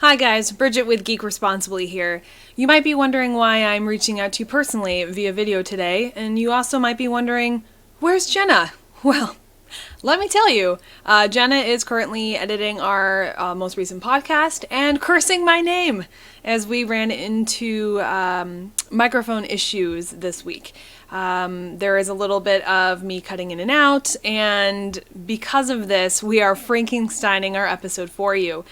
Hi guys, Bridget with Geek Responsibly here. You might be wondering why I'm reaching out to you personally via video today, and you also might be wondering, where's Jenna? Well, let me tell you, Jenna is currently editing our most recent podcast and cursing my name as we ran into microphone issues this week. There is a little bit of me cutting in and out, and because of this, we are Frankensteining our episode for you.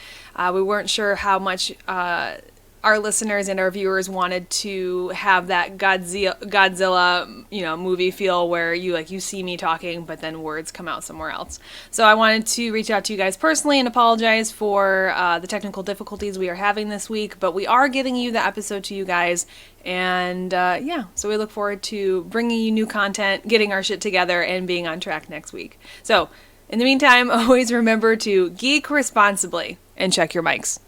We weren't sure how much our listeners and our viewers wanted to have that Godzilla, movie feel where you see me talking, but then words come out somewhere else. So I wanted to reach out to you guys personally and apologize for the technical difficulties we are having this week, but we are getting you the episode to you guys. And so we look forward to bringing you new content, getting our shit together, and being on track next week. So in the meantime, always remember to geek responsibly and check your mics.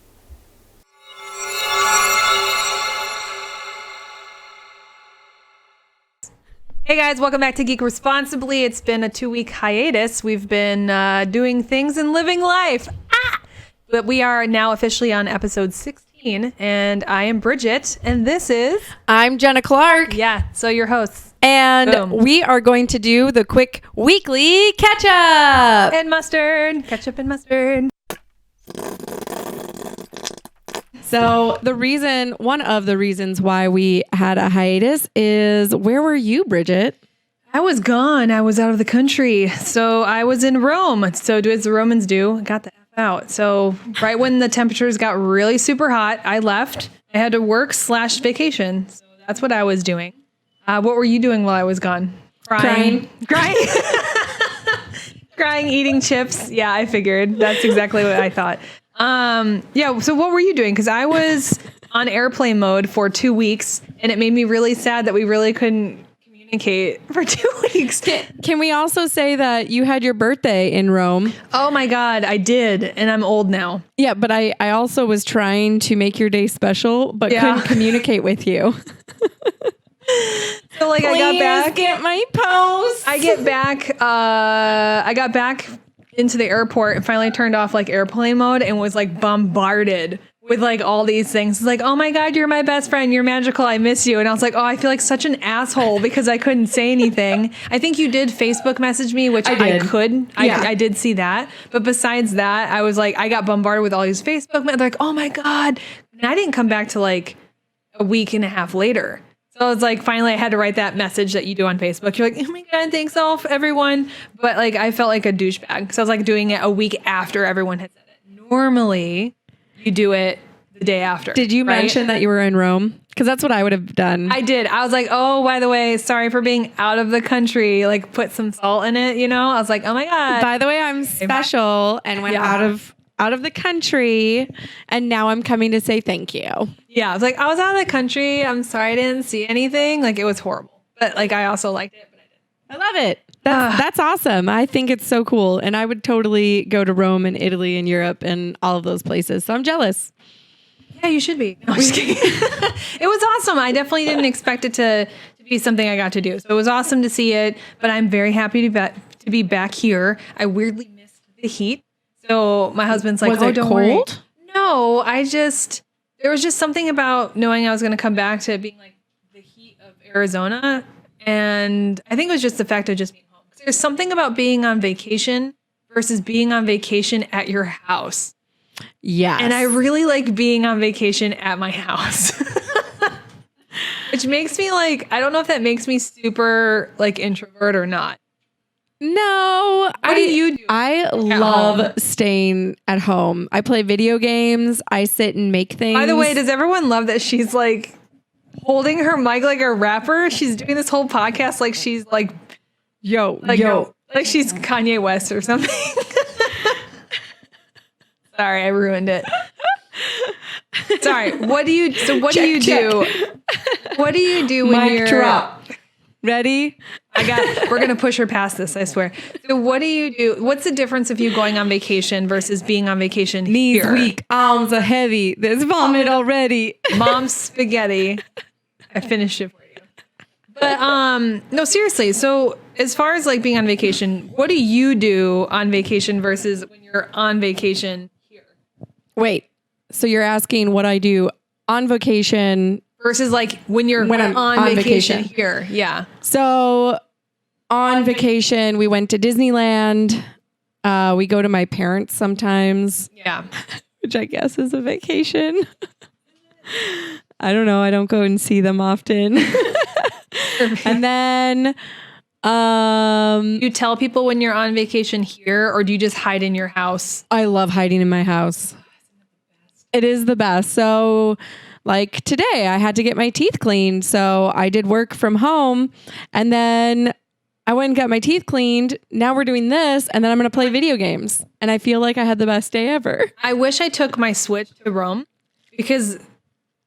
Hey guys, welcome back to Geek Responsibly. It's been a 2-week hiatus. We've been doing things and living life. But we are now officially on episode 16, and I am Bridget, and this is... I'm Jenna Clark. Yeah, so your hosts. And Boom. We are going to do the quick weekly catch-up. And mustard. Ketchup and mustard. So one of the reasons why we had a hiatus is, where were you, Bridget? I was gone. I was out of the country. So I was in Rome. So as the Romans do, got the F out. So right when the temperatures got really super hot, I left. I had to work/vacation. So that's what I was doing. What were you doing while I was gone? Crying. Crying, eating chips. Yeah, I figured. That's exactly what I thought. So what were you doing? Because I was on airplane mode for 2 weeks, and it made me really sad that we really couldn't communicate for 2 weeks. Can we also say that you had your birthday in Rome? Oh my God, I did. And I'm old now. Yeah, but I also was trying to make your day special, but couldn't communicate with you. So Please I got back. Get my post. I got back into the airport and finally turned off airplane mode and was bombarded with all these things. It's oh my God, you're my best friend. You're magical. I miss you. And I was oh, I feel like such an asshole because I couldn't say anything. I think you did Facebook message me, which I could. Yeah. I did see that. But besides that, I was I got bombarded with all these Facebook messages. They're oh my God. And I didn't come back to a week and a half later. So it's finally I had to write that message that you do on Facebook. You're oh my God, thanks all everyone. But I felt like a douchebag. So I was doing it a week after everyone had said it. Normally you do it the day after. Did you mention that you were in Rome? Because that's what I would have done. I did. I was oh, by the way, sorry for being out of the country. Put some salt in it, I was oh my God. By the way, I'm special and went out of the country, and now I'm coming to say thank you. Yeah, I was I was out of the country. I'm sorry I didn't see anything. It was horrible. But I also liked it, but I didn't. I love it. That's awesome. I think it's so cool. And I would totally go to Rome and Italy and Europe and all of those places. So I'm jealous. Yeah, you should be. No, I'm just kidding. It was awesome. I definitely didn't expect it to be something I got to do. So it was awesome to see it, but I'm very happy to be back here. I weirdly missed the heat. So my husband's was oh, it don't cold? Worry. No, there was just something about knowing I was going to come back to being the heat of Arizona. And I think it was just the fact of just being home. There's something about being on vacation versus being on vacation at your house. Yes. And I really like being on vacation at my house. Which makes me I don't know if that makes me super introvert or not. No. What do you do? I love staying at home. I play video games. I sit and make things. By the way, does everyone love that she's holding her mic like a rapper? She's doing this whole podcast she's yo. She's Kanye West or something. Sorry, I ruined it. Sorry. What do you do? What do you do when Mic you're drop. Ready? We're going to push her past this, I swear. So what do you do? What's the difference of you going on vacation versus being on vacation Knees here? weak, arms are heavy. There's vomit already. Mom's spaghetti. I finished it for you. But no, seriously. So as far as being on vacation, what do you do on vacation versus when you're on vacation here? Wait. So you're asking what I do on vacation versus like when I'm on vacation here. Yeah. So on vacation, we went to Disneyland. We go to my parents sometimes. Yeah. Which I guess is a vacation. I don't know. I don't go and see them often. And then you tell people when you're on vacation here, or do you just hide in your house? I love hiding in my house. It is the best. So like today I had to get my teeth cleaned. So I did work from home and then I went and got my teeth cleaned. Now we're doing this and then I'm going to play video games. And I feel like I had the best day ever. I wish I took my Switch to Rome because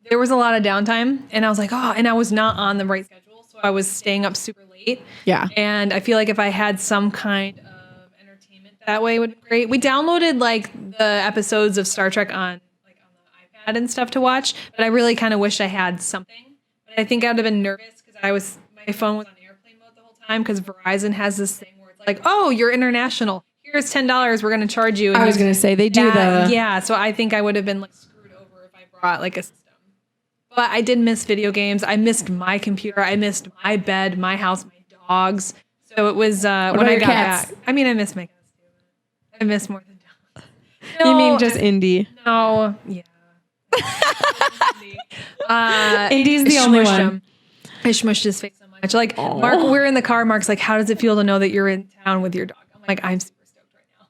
there was a lot of downtime and I was like, oh, and I was not on the right schedule. So I was staying up super late. Yeah. And I feel like if I had some kind of entertainment that way, it would be great. We downloaded like the episodes of Star Trek on the iPad and stuff to watch, but I really kind of wish I had something. But I think I would have been nervous because my phone was on airplane mode the whole time because Verizon has this thing where it's like, oh, you're international. Here's $10. We're going to charge you. And I was going to say they do Yeah. So I think I would have been like screwed over if I brought like a system. But I did miss video games. I missed my computer. I missed my bed, my house, my dogs. So it was when I got back. I mean, I miss my cats too. I miss more than dogs. No, you mean just Indy? No. Yeah. Indy's the only one. I smushed his face so much. Like, Mark, we're in the car. Mark's like, how does it feel to know that you're in town with your dog? I'm like, I'm super stoked right now.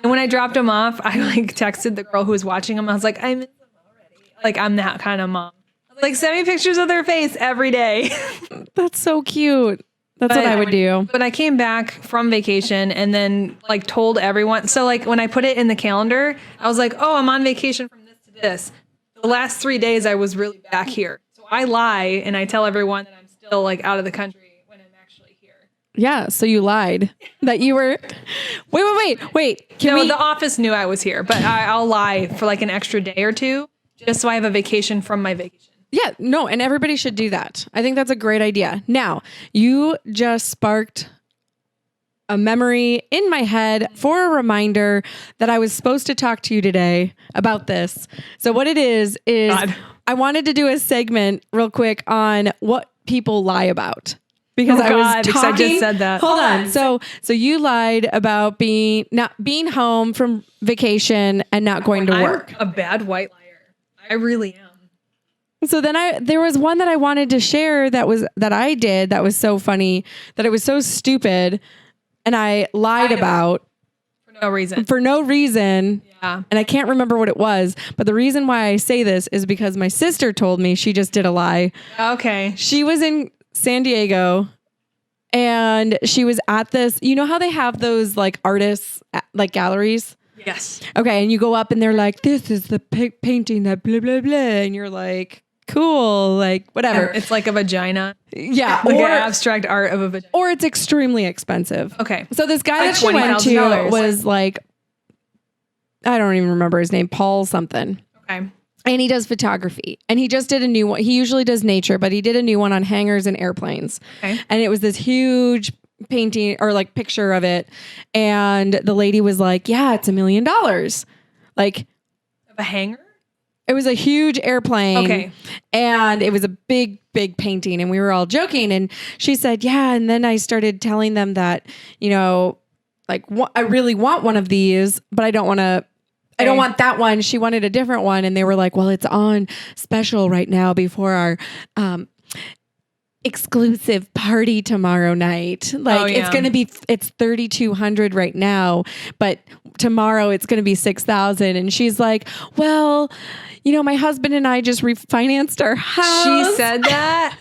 And when I dropped him off, I like texted the girl who was watching him. I was like, I miss him already. Like, I'm that kind of mom. I was like, send me pictures of their face every day. That's so cute. That's what I would do. But I came back from vacation and then like told everyone. So like when I put it in the calendar, I was like, oh, I'm on vacation from this to this. The last 3 days I was really back here. So I lie and I tell everyone that I'm still like out of the country when I'm actually here. Yeah. So you lied that you were. Wait. The office knew I was here, but I'll lie for like an extra day or two just so I have a vacation from my vacation. Yeah, no, and everybody should do that. I think that's a great idea. Now, you just sparked a memory in my head for a reminder that I was supposed to talk to you today about this. So what it is God. I wanted to do a segment real quick on what people lie about. Because I was talking, I just said that. Hold on. So you lied about not being home from vacation and not going to work. I'm a bad white liar. I really am. So then there was one that I wanted to share that I did that was so funny, that it was so stupid, and I lied about for no reason. Yeah. And I can't remember what it was, but the reason why I say this is because my sister told me she just did a lie. Okay. She was in San Diego and she was at this, you know how they have those like artists like galleries? Yes. Okay. And you go up and they're like, this is the painting that blah, blah, blah. And you're like, cool, like whatever. It's like a vagina. Yeah. Like an abstract art of a vagina. Or it's extremely expensive. Okay. So this guy that she went to was like, I don't even remember his name, Paul something. Okay. And he does photography. And he just did a new one. He usually does nature, but he did a new one on hangars and airplanes. Okay. And it was this huge painting or like picture of it. And the lady was like, yeah, it's $1 million. Like of a hangar? It was a huge airplane. Okay. And it was a big, big painting. And we were all joking. And she said, yeah. And then I started telling them that, you know, like I really want one of these, but I don't want to. I don't want that one. She wanted a different one. And they were like, well, it's on special right now before our exclusive party tomorrow night. Like it's going to be, it's 3,200 right now, but tomorrow it's going to be 6,000. And she's like, well, you know, my husband and I just refinanced our house. She said that?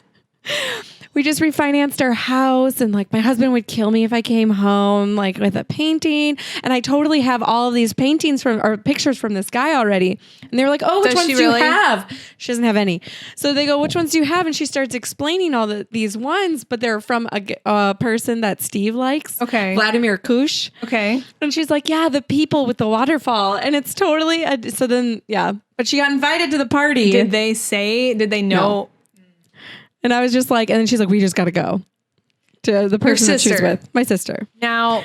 We just refinanced our house and like my husband would kill me if I came home like with a painting. And I totally have all of these paintings or pictures from this guy already. And they were like, oh, which ones do you have? She doesn't have any. So they go, which ones do you have? And she starts explaining all these ones, but they're from a person that Steve likes. Okay. Vladimir Kush. Okay. And she's like, yeah, the people with the waterfall. And it's totally, so then, yeah. But she got invited to the party. Did they know? No. And I was just like, and then she's like, we just got to go to the person that she's with. My sister. Now,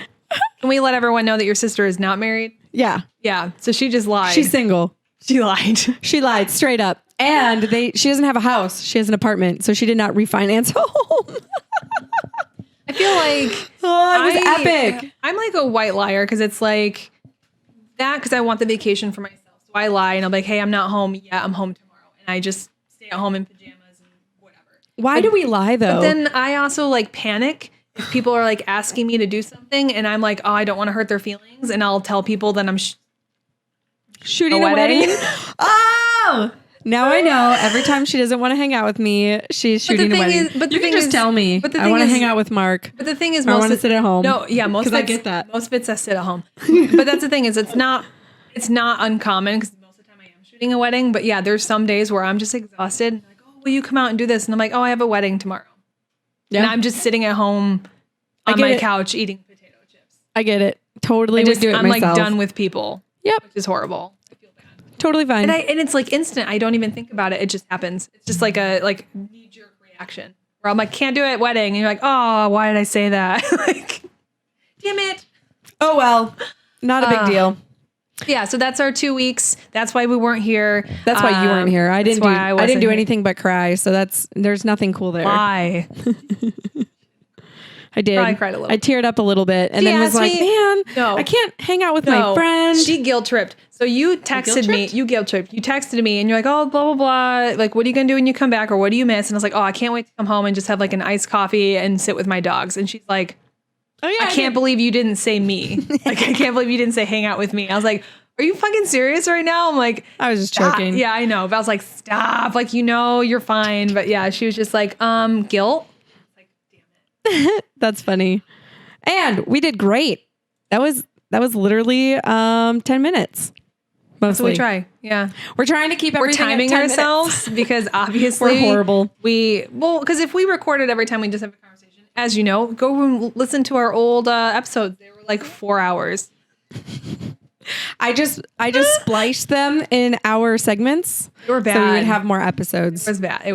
can we let everyone know that your sister is not married? Yeah. Yeah. So she just lied. She's single. She lied. She lied straight up. And she doesn't have a house. She has an apartment. So she did not refinance a home. I feel like Oh, it was epic. I'm like a white liar because it's like that because I want the vacation for myself. So I lie and I'm like, hey, I'm not home. Yeah, I'm home tomorrow. And I just stay at home in pajamas and whatever. Why do we lie though? But then I also like panic if people are like asking me to do something and I'm like, oh, I don't want to hurt their feelings. And I'll tell people that I'm shooting a wedding. Oh! Now I know. Every time she doesn't want to hang out with me, she's shooting a wedding. But you can just tell me. I want to hang out with Mark. But the thing is, I want to sit at home. No, yeah, most I get that. Most bits I sit at home. But that's the thing is, it's not uncommon because most of the time I am shooting a wedding. But yeah, there's some days where I'm just exhausted. Like, oh, will you come out and do this? And I'm like, oh, I have a wedding tomorrow. Yeah. And I'm just sitting at home on my couch eating potato chips. I get it. Totally would do it I'm myself. like done with people. Yep. Which is horrible. Totally fine. And it's like instant. I don't even think about it. It just happens. It's just like a knee-jerk reaction where I'm like, can't do it, wedding. And you're like, oh, why did I say that? Like, damn it. Oh, well, not a big deal. Yeah. So that's our 2 weeks. That's why we weren't here. That's why you weren't here. I didn't do anything but cry. So there's nothing cool there. Why? I did. Probably cried a little. I teared up a little bit and then was like, man, I can't hang out with my friend. She guilt tripped. So you texted me. You guilt tripped. You texted me and you're like, oh, blah, blah, blah. Like, what are you going to do when you come back? Or what do you miss? And I was like, oh, I can't wait to come home and just have like an iced coffee and sit with my dogs. And she's like, oh, yeah, I can't believe you didn't say me. Like, I can't believe you didn't say hang out with me. I was like, are you fucking serious right now? I'm like, I was just joking. Yeah, I know. But I was like, stop. Like, you're fine. But yeah, she was just like, guilt. Like, damn it. That's funny. And we did great. That was literally 10 minutes. Mostly. So we try. Yeah. We're trying to keep everything We're timing ourselves because obviously we're horrible. Because if we recorded every time we just have a conversation, as you know, go and listen to our old episodes. They were like 4 hours. I just spliced them in our segments. They were bad. So we would have more episodes. It was bad. It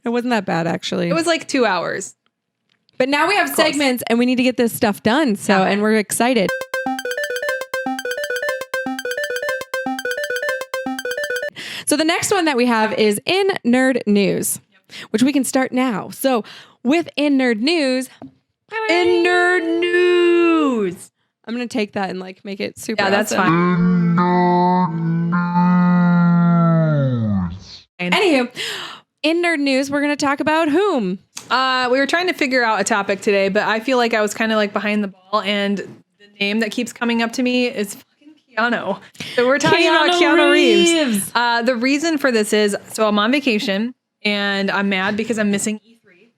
wasn't that bad actually. It was like 2 hours. But now we have segments and we need to get this stuff done. So, and we're excited. So the next one that we have is In Nerd News, which we can start now. So with In Nerd News, I'm going to take that and like make it super. Yeah, that's awesome. fine. Anywho, In Nerd News, we're going to talk about whom? We were trying to figure out a topic today, but I feel like I was kind of like behind the ball, and the name that keeps coming up to me is fucking Keanu. So we're talking about Keanu Reeves. The reason for this is, so I'm on vacation, and I'm mad because I'm missing E3.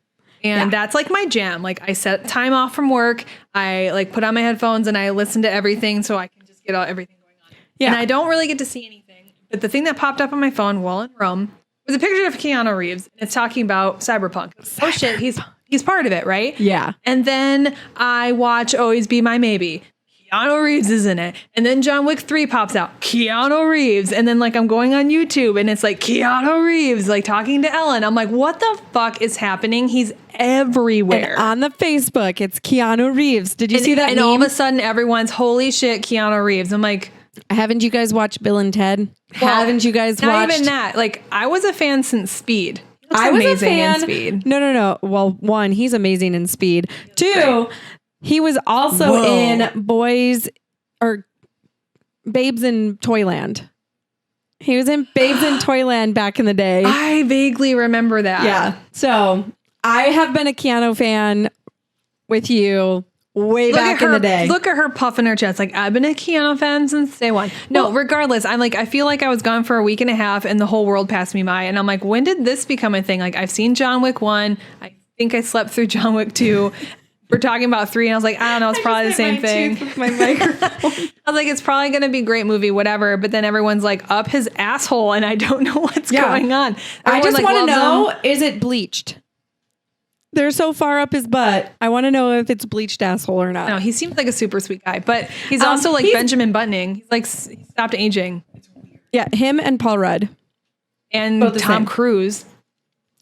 And that's like my jam. Like I set time off from work. I like put on my headphones and I listen to everything so I can just get everything going on. Yeah. And I don't really get to see anything. But the thing that popped up on my phone while in Rome was a picture of Keanu Reeves. And it's talking about Cyberpunk. Oh shit, he's part of it, right? Yeah. And then I watch Always Be My Maybe. Keanu Reeves is in it. And then John Wick 3 pops out. Keanu Reeves. And then like I'm going on YouTube and it's like Keanu Reeves like talking to Ellen. I'm like, what the fuck is happening? He's everywhere. And on the Facebook, it's Keanu Reeves. Did you see that And meme? all of a sudden everyone's, holy shit, Keanu Reeves. I'm like, haven't you guys watched Bill and Ted? Well, haven't you guys not watched? Not even that. Like I was a fan since Speed. I was amazing a fan. in Speed. No. Well, one, he's amazing in Speed. Two, he was also in Babes in Toyland. He was in Babes in Toyland back in the day. I vaguely remember that. Yeah. So I have been a Keanu fan with you way back in the day. Look at her puffing her chest. Like, I've been a Keanu fan since day one. No, regardless, I'm like, I feel like I was gone for a week and a half and the whole world passed me by. And I'm like, when did this become a thing? Like, I've seen John Wick 1. I think I slept through John Wick 2. We're talking about 3. And I was like, I don't know. It's probably the same thing. With my microphone. I was like, it's probably going to be a great movie, whatever. But then everyone's like, up his asshole. And I don't know what's going on. I just want to know, is it bleached? They're so far up his butt. I want to know if it's bleached asshole or not. No, he seems like a super sweet guy, but he's also like Benjamin Buttoning. He's like, he stopped aging. Yeah, him and Paul Rudd. And Tom Cruise.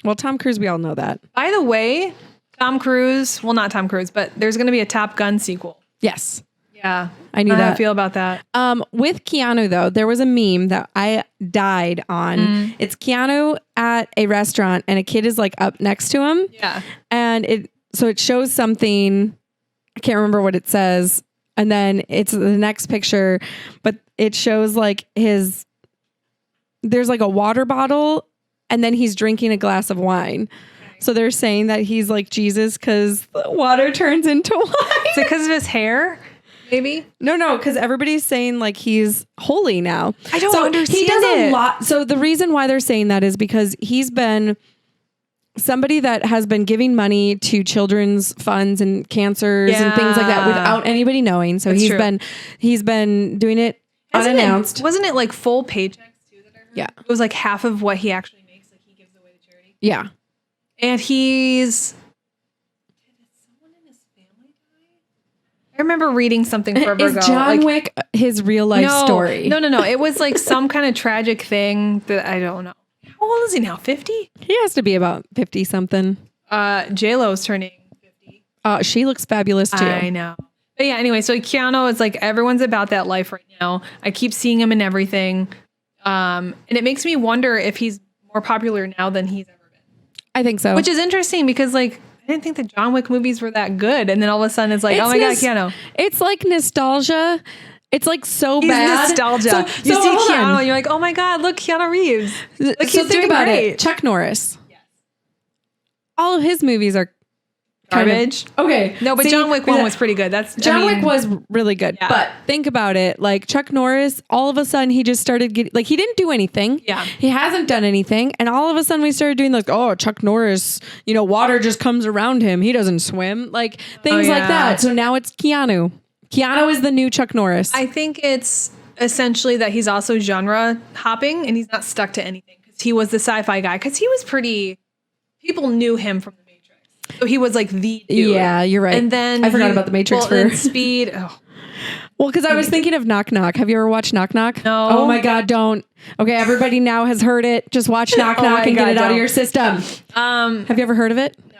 Well, Tom Cruise, we all know that. By the way, Tom Cruise, well, not Tom Cruise, but there's going to be a Top Gun sequel. Yes. Yeah. Yeah. I knew How do I that. feel about that? With Keanu, though, there was a meme that I died on. It's Keanu at a restaurant and a kid is like up next to him. Yeah. And it shows something. I can't remember what it says. And then it's the next picture, but it shows like there's like a water bottle and then he's drinking a glass of wine. So they're saying that he's like Jesus because the water turns into wine. Is it because of his hair? Maybe? No, because everybody's saying like he's holy now. I don't understand He does it. a lot. So the reason why they're saying that is because he's been somebody that has been giving money to children's funds and cancers and things like that without anybody knowing. So he's been doing it unannounced. Wasn't it like full paychecks too that I heard? Yeah. It was like half of what he actually makes, like he gives away to charity. Yeah. And did someone in his family die? I remember reading something forever ago. Is John Wick his real life story? No. It was like some kind of tragic thing that I don't know. How old is he now? 50? He has to be about 50 something. J-Lo's turning 50. She looks fabulous too. I know. But yeah, anyway, so Keanu is like, everyone's about that life right now. I keep seeing him in everything. And it makes me wonder if he's more popular now than he's ever been. I think so. Which is interesting because like, I didn't think the John Wick movies were that good. And then all of a sudden it's like, oh my God, Keanu. It's like nostalgia. It's like He's bad. nostalgia. You see Keanu and you're like, oh my God, look, Keanu Reeves. Like, so think about it. Chuck Norris. Yes. All of his movies are garbage. Okay. No, but John Wick 1 was pretty good. John Wick was really good. Yeah. But think about it. Like Chuck Norris, all of a sudden he just started getting, like he didn't do anything. Yeah. He hasn't done anything. And all of a sudden we started doing like, oh, Chuck Norris, water just comes around him. He doesn't swim. Like things like that. So now it's Keanu. Keanu is the new Chuck Norris. I think it's essentially that he's also genre hopping and he's not stuck to anything because he was the sci-fi guy because he was people knew him from The Matrix. So he was like the dude. Yeah, you're right. And then I forgot about The Matrix then Speed. Oh. Well, because I was thinking of Knock Knock. Have you ever watched Knock Knock? No. Oh my God, don't. Okay, everybody now has heard it. Just watch Knock Knock and get it out of your system. Have you ever heard of it? No.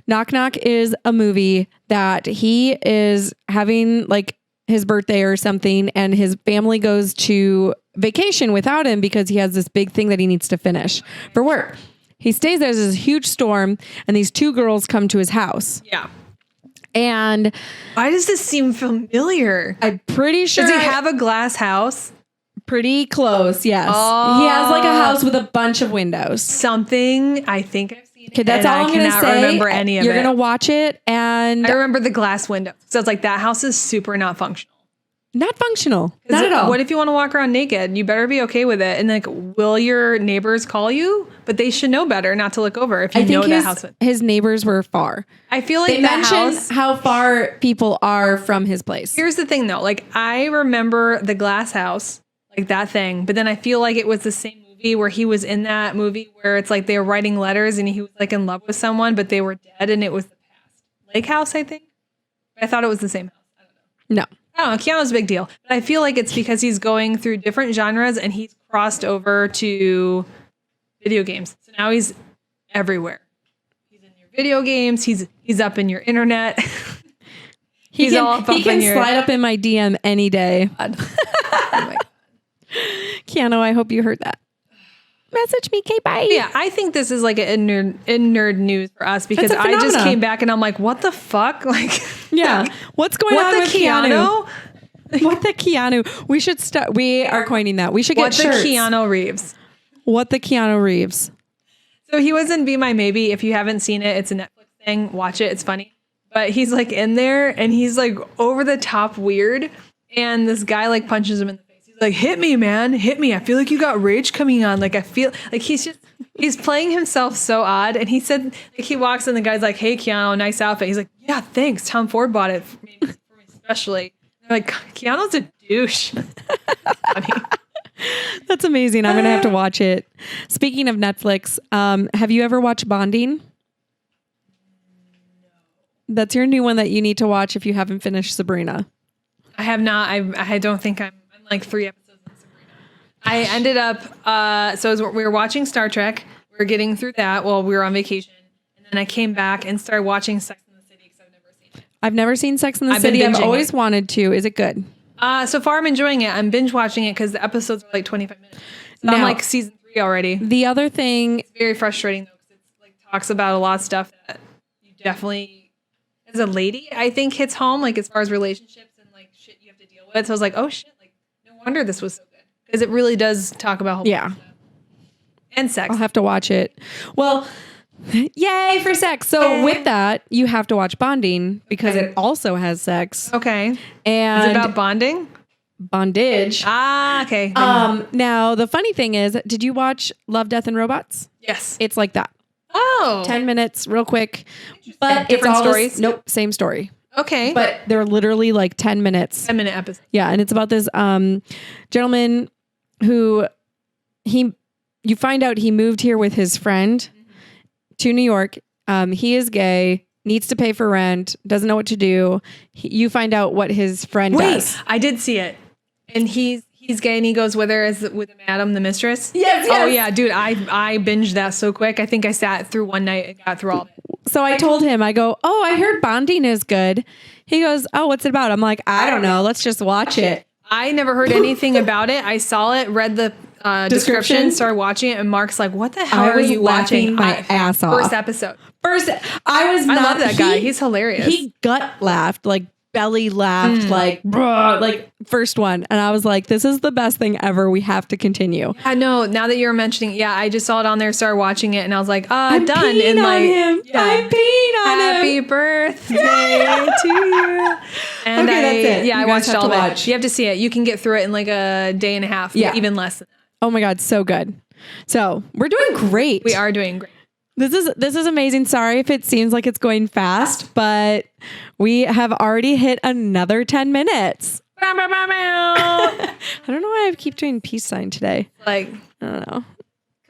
Knock Knock is a movie that he is having like his birthday or something and his family goes to vacation without him because he has this big thing that he needs to finish for work. He stays there. There's this huge storm and these two girls come to his house. Yeah. And why does this seem familiar? I'm pretty sure. Does he have a glass house? Pretty close, yes. Oh. He has like a house with a bunch of windows. Something. I think I've seen it. Okay, that's all I'm going to say. I cannot remember any of it. You're going to watch it and... I remember the glass window. So it's like, that house is super not functional. Not functional. Not at all. What if you want to walk around naked? You better be okay with it. And like, will your neighbors call you? But they should know better not to look over if you know that house. His neighbors were far. I feel like they mentioned how far people are from his place. Here's the thing though. Like, I remember the glass house, like that thing. But then I feel like it was the same movie where he was in that movie where it's like they were writing letters and he was like in love with someone, but they were dead and it was the past. Lake House, I think. I thought it was the same house. I don't know. No. I don't know. Keanu's a big deal. But I feel like it's because he's going through different genres and he's crossed over to video games. So now he's everywhere. He's in your video games. He's up in your internet. He can slide up in my DM any day. Oh my God. Keanu, I hope you heard that. Message me, okay, bye. Yeah, I think this is like in nerd news for us because I just came back and I'm like, what the fuck? Like, yeah, what's going on with Keanu? What the Keanu? We should start. We are coining that. We should get shirts. What the Keanu Reeves? What the Keanu Reeves? So he was in Be My Maybe. If you haven't seen it, it's a Netflix thing. Watch it. It's funny. But he's like in there and he's like over the top weird. And this guy like punches him in the face. He's like, hit me, man. Hit me. I feel like you got rage coming on. Like, I feel like he's playing himself so odd. And he said, like, he walks in, the guy's like, hey, Keanu, nice outfit. He's like, yeah, thanks. Tom Ford bought it for me especially. They're like, Keanu's a douche. Funny. That's amazing. I'm going to have to watch it. Speaking of Netflix, have you ever watched Bonding? No. That's your new one that you need to watch if you haven't finished Sabrina. I have not. I don't think I'm like 3 episodes on Sabrina. I ended up, so we were watching Star Trek. We were getting through that while we were on vacation. And then I came back and started watching Sex and the City because I've never seen it. I've never seen Sex in the I've been City. I've binging always it. wanted to. Is it good? So far I'm enjoying it. I'm binge watching it because the episodes are like 25 minutes. So I'm Now- like season 3 already. The other thing, It's very frustrating though because it's like talks about a lot of stuff that you definitely, as a lady, I think hits home, like as far as relationships and like shit you have to deal with. So I was like, oh shit, like no wonder this was so good because it really does talk about yeah, and sex. I'll have to watch it. Well, yay for sex. So with that, you have to watch Bonding because it also has sex Okay. and Is it about bonding? bondage. Ah, okay. Now the funny thing is, did you watch Love, Death and Robots? Yes. It's like that. Oh. 10 minutes, real quick. But it's Different all stories? Nope, same story. Okay. But they're literally like 10 minutes. 10-minute episode. Yeah, and it's about this gentleman who you find out he moved here with his friend to New York. He is gay, needs to pay for rent, doesn't know what to do. You find out what his friend does. I did see it. And he's gay and he goes with her as with Madam the mistress. Yes. Oh yeah, dude, I binged that so quick. I think I sat through one night and got through all of it. So I told him, I go, oh, I heard Bonding is good. He goes, oh, what's it about? I'm like, I don't know. Let's just watch it. I never heard anything about it. I saw it, read the description, started watching it, and Mark's like, "What the hell I are was you laughing watching?" my ass off. First episode. I love that guy. He's hilarious. He gut laughed, like belly laughed, like bruh, like first one, and I was like, "This is the best thing ever. We have to continue." I know. Now that you're mentioning, I just saw it on there, started watching it, and I was like, I'm done. peeing And on like, him. I'm peeing on happy him. birthday to you. And Okay, that's it. Yeah, You I guys watched have all to of it. watch. You have to see it. You can get through it in like a day and a half. Yeah. Even less than that. Oh my god, so good. So we're doing great. We are doing great. This is amazing. Sorry if it seems like it's going fast, but we have already hit another 10 minutes. I don't know why I keep doing peace sign today. Like, I don't know.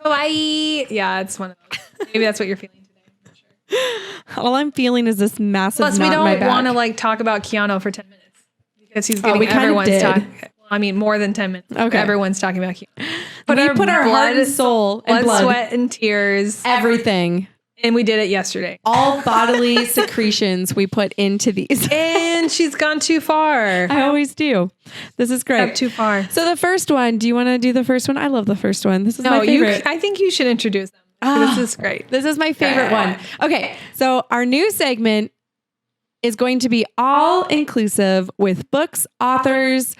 kawaii. Yeah, it's one of those. Maybe that's what you're feeling today. For sure. All I'm feeling is this massive Plus, we knot in my don't back. want to like talk about Keanu for 10 minutes because he's getting we kind of everyone's did. talk. Well, I mean, more than 10 minutes. Okay. Everyone's talking about Keanu. We put our heart and soul and blood, sweat, and tears. everything. And we did it yesterday. All bodily secretions we put into these. And she's gone too far. I always do. This is great. Up too far. So the first one, do you want to do the first one? I love the first one. This is my favorite. I think you should introduce them. This is great. This is my favorite one. Okay, so our new segment is going to be all inclusive with books, authors,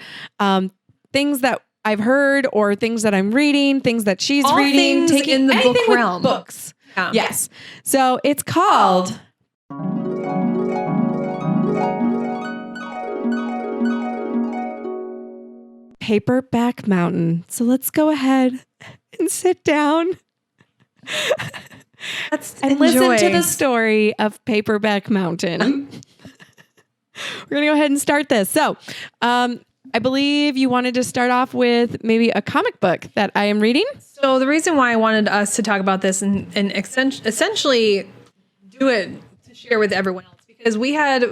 things that I've heard or things that I'm reading, things that she's All reading, things taking in the anything book with realm. books. Yeah. Yes. So it's called Paperback Mountain. So let's go ahead and sit down and listen to the story of Paperback Mountain. We're going to go ahead and start this. So, I believe you wanted to start off with maybe a comic book that I am reading. So the reason why I wanted us to talk about this and essentially do it to share with everyone else, because we had,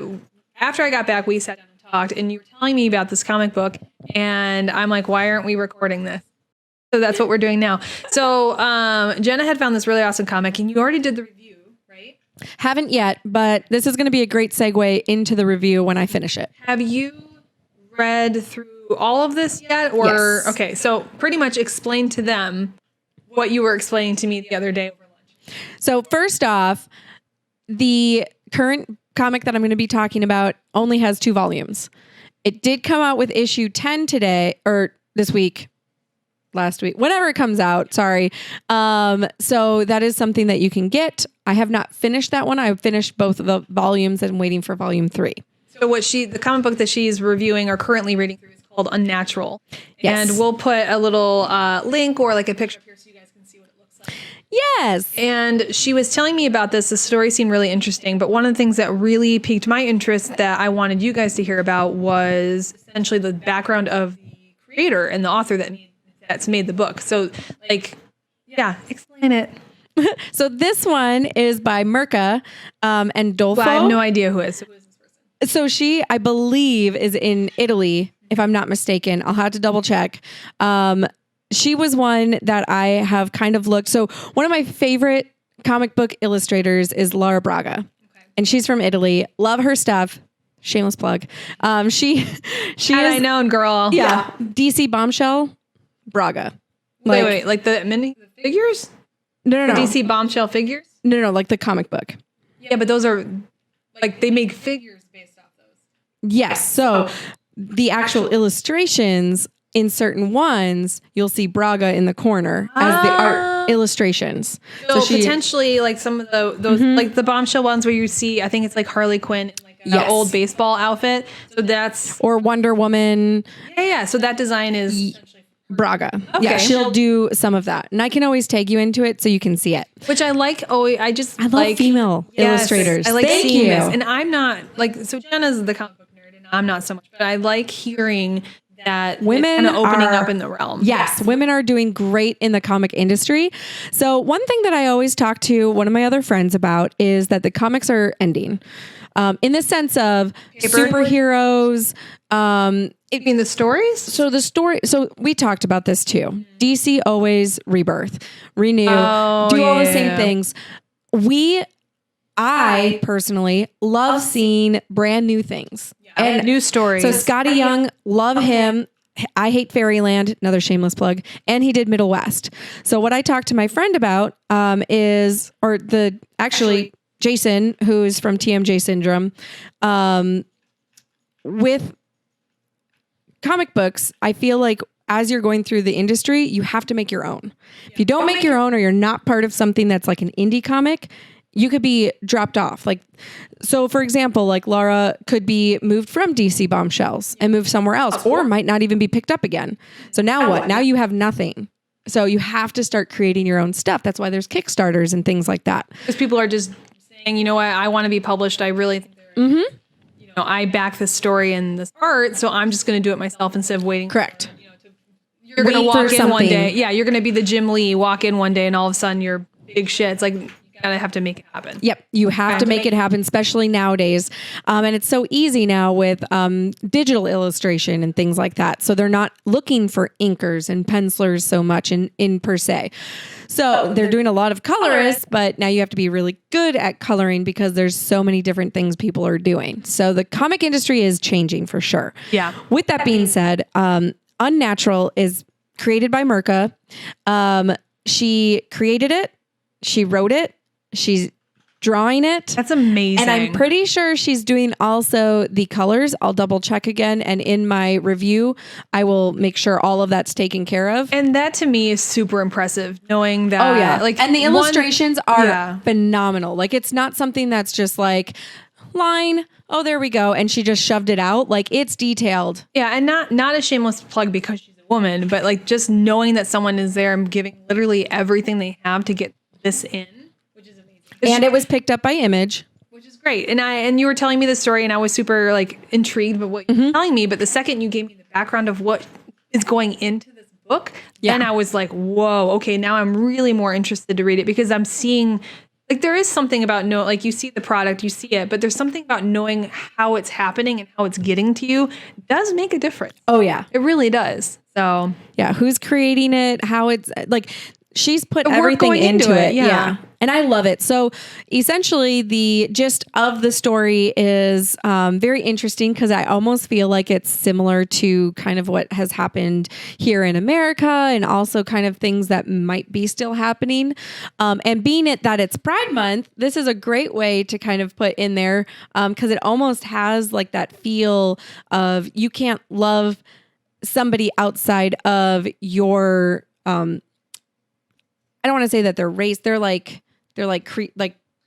after I got back, we sat down and talked, and you were telling me about this comic book, and I'm like, why aren't we recording this? So that's what we're doing now. So Jenna had found this really awesome comic, and you already did the review, right? Haven't yet, but this is going to be a great segue into the review when I finish it. Have you read through all of this yet? Or Yes. Okay, so pretty much explain to them what you were explaining to me the other day over lunch. So first off, the current comic that I'm going to be talking about only has 2 volumes. It did come out with issue 10 today, or this week, last week, whenever it comes out. Sorry. So that is something that you can get. I have not finished that one. I've finished both of the volumes and waiting for volume 3. So the comic book that she's reviewing or currently reading through is called Unnatural. Yes. And we'll put a little link or like a picture here so you guys can see what it looks like. Yes. And she was telling me about this. The story seemed really interesting, but one of the things that really piqued my interest that I wanted you guys to hear about was essentially the background of the creator and the author that's made the book. So explain it. So this one is by Mirka and Dolfo. Well, I have no idea who is. So who is this person? So she, I believe, is in Italy, if I'm not mistaken. I'll have to double check. She was one that I have kind of looked. So one of my favorite comic book illustrators is Laura Braga. Okay. And she's from Italy. Love her stuff. shameless plug. She Had I is, known, girl. yeah, DC Bombshell, Braga. Wait, like the figures? No, The DC Bombshell figures? No, like the comic book. Yeah, but those are like they make figures based off those. Yes. So the actual illustrations in certain ones, you'll see Braga in the corner as the art illustrations. So potentially like some of those like the Bombshell ones where you see, I think it's like Harley Quinn in like an old baseball outfit. So that's or Wonder Woman. Yeah. So that design is Braga. Okay. Yeah, she'll do some of that. And I can always tag you into it so you can see it. Which I like. Oh, I love like female illustrators. I like Thank seeing you. this. And I'm not like, so Jenna's the comic book nerd and I'm not so much, but I like hearing that women kind of opening are up in the realm. Yes, women are doing great in the comic industry. So one thing that I always talk to one of my other friends about is that the comics are ending. In the sense of superheroes. You mean the stories? So we talked about this too. DC always rebirth, renew, do all the same things. I personally love seeing brand new things and new stories. So Scotty Young, love him. I hate Fairyland, another shameless plug. And he did Middle West. So what I talked to my friend about Jason, who's from TMJ Syndrome, with comic books, I feel like as you're going through the industry, you have to make your own. If you don't make your own or you're not part of something that's like an indie comic, you could be dropped off. Like, so for example, like Laura could be moved from DC Bombshells and moved somewhere else or might not even be picked up again. So now what? Now you have nothing. So you have to start creating your own stuff. That's why there's Kickstarters and things like that. Because people are just saying, you know what, I want to be published. I really think I back this story and this art, so I'm just going to do it myself instead of waiting. Correct. You're going to walk in one day. Yeah, you're going to be the Jim Lee, walk in one day and all of a sudden you're big shit. It's like, you gotta have to make it happen. Yep. You have to make it happen, especially nowadays. And it's so easy now with digital illustration and things like that. So they're not looking for inkers and pencilers so much in per se. So they're doing a lot of colorists, but now you have to be really good at coloring because there's so many different things people are doing. So the comic industry is changing for sure. Yeah. With that being said, Unnatural is created by Mirka. She created it. She wrote it. She's drawing it. That's amazing. And I'm pretty sure she's doing also the colors. I'll double check again. And in my review, I will make sure all of that's taken care of. And that to me is super impressive, knowing that. Oh, yeah. Like, and the illustrations are phenomenal. Like, it's not something that's just like line. Oh, there we go. And she just shoved it out. Like, it's detailed. Yeah. And not a shameless plug because she's a woman, but like just knowing that someone is there and giving literally everything they have to get this in. And it was picked up by Image, which is great. And you were telling me the story, and I was super like intrigued by what you were telling me. But the second you gave me the background of what is going into this book, then I was like, whoa, okay, now I'm really more interested to read it because I'm seeing like there is something about like you see the product, you see it, but there's something about knowing how it's happening and how it's getting to you does make a difference. Oh yeah, it really does. So yeah, who's creating it? How it's like. She's put everything into it. Yeah. And I love it. So essentially the gist of the story is very interesting because I almost feel like it's similar to kind of what has happened here in America and also kind of things that might be still happening. And being it that it's Pride Month, this is a great way to kind of put in there because it almost has like that feel of you can't love somebody outside of your I don't want to say that they're race. They're like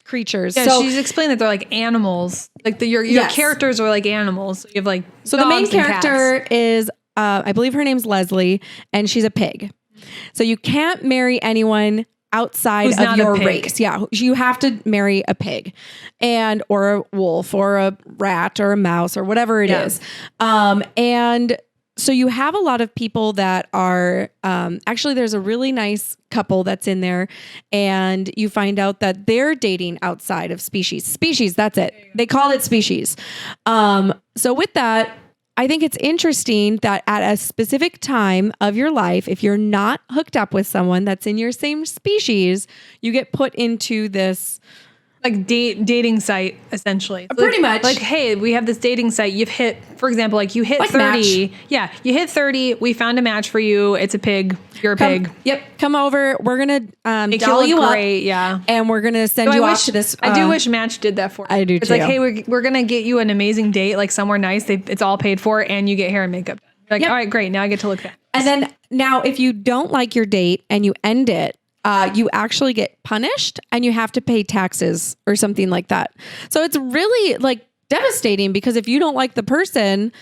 creatures. Yeah, so she's explained that they're like animals. Like your characters are like animals. So you have like the main character is I believe her name's Leslie, and she's a pig. So you can't marry anyone outside of your race. Yeah, you have to marry a pig, or a wolf, or a rat, or a mouse, or whatever it is. And so you have a lot of people that are, actually there's a really nice couple that's in there and you find out that they're dating outside of species, that's it. They call it species. So with that, I think it's interesting that at a specific time of your life, if you're not hooked up with someone that's in your same species, you get put into this like dating site essentially. So Pretty much. Like, hey, we have this dating site. You've hit, for example, like you hit Like 30. Match. Yeah, you hit 30. We found a match for you. It's a pig. You're a pig. Yep. Come over. We're going to Make doll you up. great. Yeah. And we're going to send So you I off wish to this. I do wish Match did that for me. I do It's too. like, hey, we're gonna get you an amazing date, like somewhere nice. It's all paid for, and you get hair and makeup done. Like, Yep. all right, great. Now I get to look at. And then now, if you don't like your date and you end it, you actually get punished and you have to pay taxes or something like that. So it's really like devastating because if you don't like the person,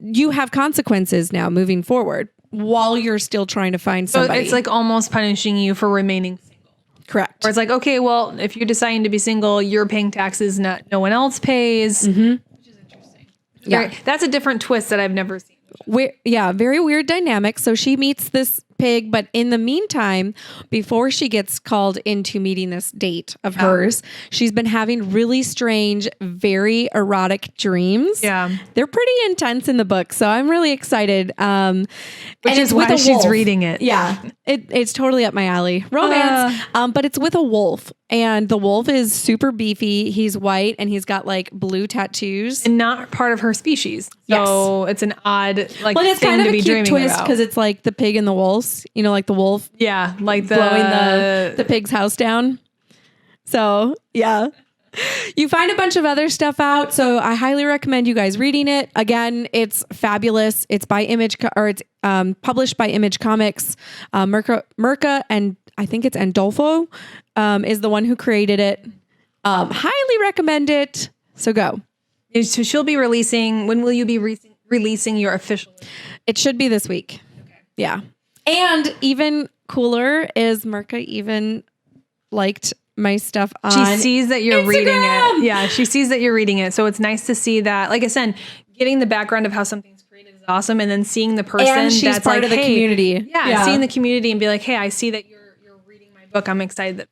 you have consequences now moving forward while you're still trying to find somebody. So it's like almost punishing you for remaining single. Correct. Or it's like, okay, well, if you're deciding to be single, you're paying taxes, no one else pays. Mm-hmm. Which is interesting. Yeah. That's a different twist that I've never seen. Very weird dynamic. So she meets this pig, but in the meantime, before she gets called into meeting this date of hers, she's been having really strange, very erotic dreams. Yeah. They're pretty intense in the book. So I'm really excited. Which is why she's reading it. Yeah. It's totally up my alley. Romance. But it's with a wolf. And the wolf is super beefy. He's white and he's got like blue tattoos. And not part of her species. So it's an odd like Well, it's thing kind of to a be cute dreaming twist about. because it's like the pig and the wolves, you know, like the wolf Yeah, like blowing the pig's house down. So yeah, you find a bunch of other stuff out. So I highly recommend you guys reading it. Again, it's fabulous. It's by it's published by Image Comics. Mirka and I think it's Andolfo is the one who created it. Highly recommend it. So go. So she'll be releasing. When will you be releasing your official? It should be this week. Okay. Yeah. And even cooler is Mirka even liked my stuff on She sees that you're Instagram. reading it. Yeah, she sees that you're reading it. So it's nice to see that. Like I said, getting the background of how something's created is awesome, and then seeing the person And she's that's part like, of the hey, community. Yeah, seeing the community and be like, hey, I see that you're reading my book. I'm excited that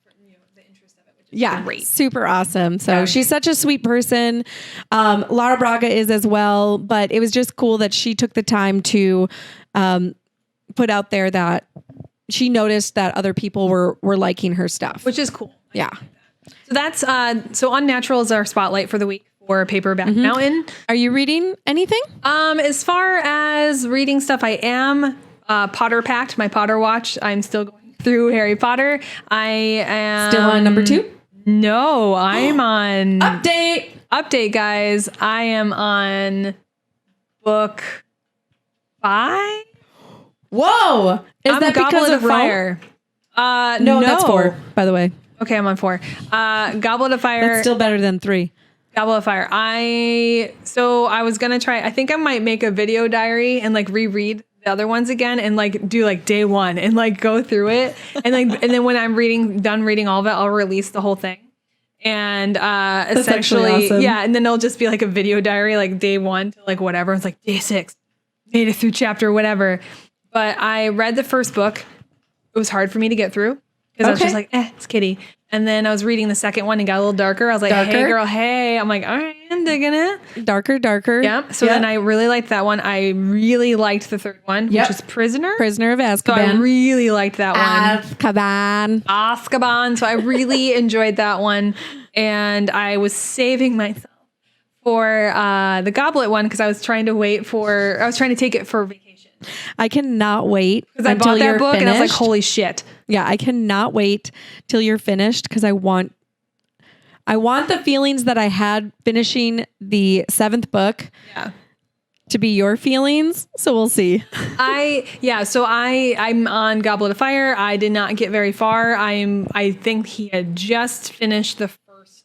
the interest of it. Which is great. Super awesome. So she's such a sweet person. Lara Braga is as well, but it was just cool that she took the time to put out there that she noticed that other people were liking her stuff, which is cool. Yeah. So that's so Unnatural is our spotlight for the week for Paperback Mountain. Are you reading anything? As far as reading stuff, I am Potter packed, my Potter watch. I'm still going through Harry Potter. I am Still on number 2? No, I'm on Update, guys. I am on book 5. Whoa. Is I'm that Goblet because of Fire? No, that's 4, by the way. Okay, I'm on 4. Goblet of Fire. That's still better than 3. Goblet of Fire. I was gonna try. I think I might make a video diary and like reread the other ones again and like do like day 1 and like go through it and then when I'm done reading all of it, I'll release the whole thing. And essentially, awesome. yeah, and then it'll just be like a video diary, like day 1 to like whatever. It's like day 6, made it through chapter whatever. But I read the first book. It was hard for me to get through because I was just like, it's kitty. And then I was reading the second one and got a little darker. I was like, hey girl, hey. I'm like, all right, I'm digging it. Darker. Yeah. So then I really liked that one. I really liked the third one, which is Prisoner of Azkaban. So I really liked that one. Azkaban. So I really enjoyed that one. And I was saving myself for the Goblet one because I was trying to take it for vacation. I cannot wait because I bought that book and I was like, holy shit. Yeah, I cannot wait till you're finished because I want the feelings that I had finishing the 7th book to be your feelings. So we'll see. So I'm on Goblet of Fire. I did not get very far. I think he had just finished the first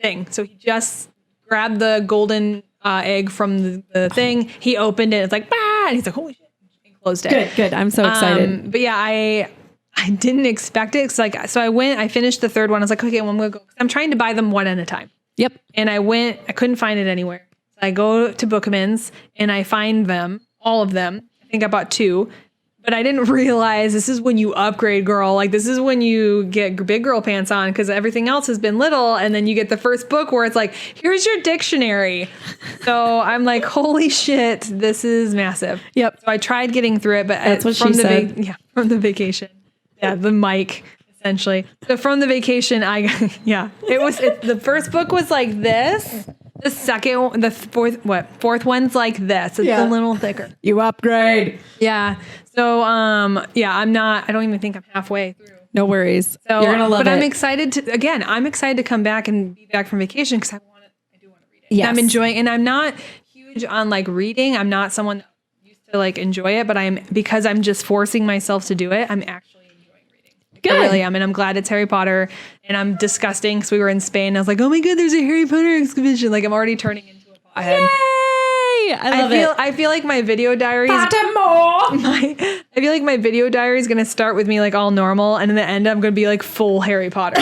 thing. So he just grabbed the golden egg from the thing. He opened it. It's like, bah! And he's like, holy shit. And closed it. Good. I'm so excited. But yeah, I didn't expect it. So I finished the third one. I was like, okay, well, I'm going to go. I'm trying to buy them one at a time. Yep. And I couldn't find it anywhere. So I go to Bookman's and I find them, all of them. I think I bought 2. But I didn't realize this is when you upgrade, girl. Like, this is when you get big girl pants on because everything else has been little. And then you get the first book where it's like, here's your dictionary. So I'm like, holy shit, this is massive. Yep. So I tried getting through it, but that's what she said. From the vacation. Yeah, the mic. essentially. So from the vacation, the first book was like this. The second, the fourth one's like this. It's a little thicker. You upgrade. Yeah. So, I don't even think I'm halfway through. No worries. So, you're going to love it. But I'm excited to come back and be back from vacation because I do want to read it. Yes. And I'm enjoying, and I'm not huge on like reading. I'm not someone that used to like enjoy it, but because I'm just forcing myself to do it, I'm actually enjoying reading. Good. I really am. And I'm glad it's Harry Potter, and I'm disgusting because we were in Spain. I was like, oh my God, there's a Harry Potter exhibition. Like I'm already turning into a pothead. Yay! I feel like my video diary is I feel like my video diary is gonna start with me like all normal, and in the end I'm gonna be like full Harry Potter.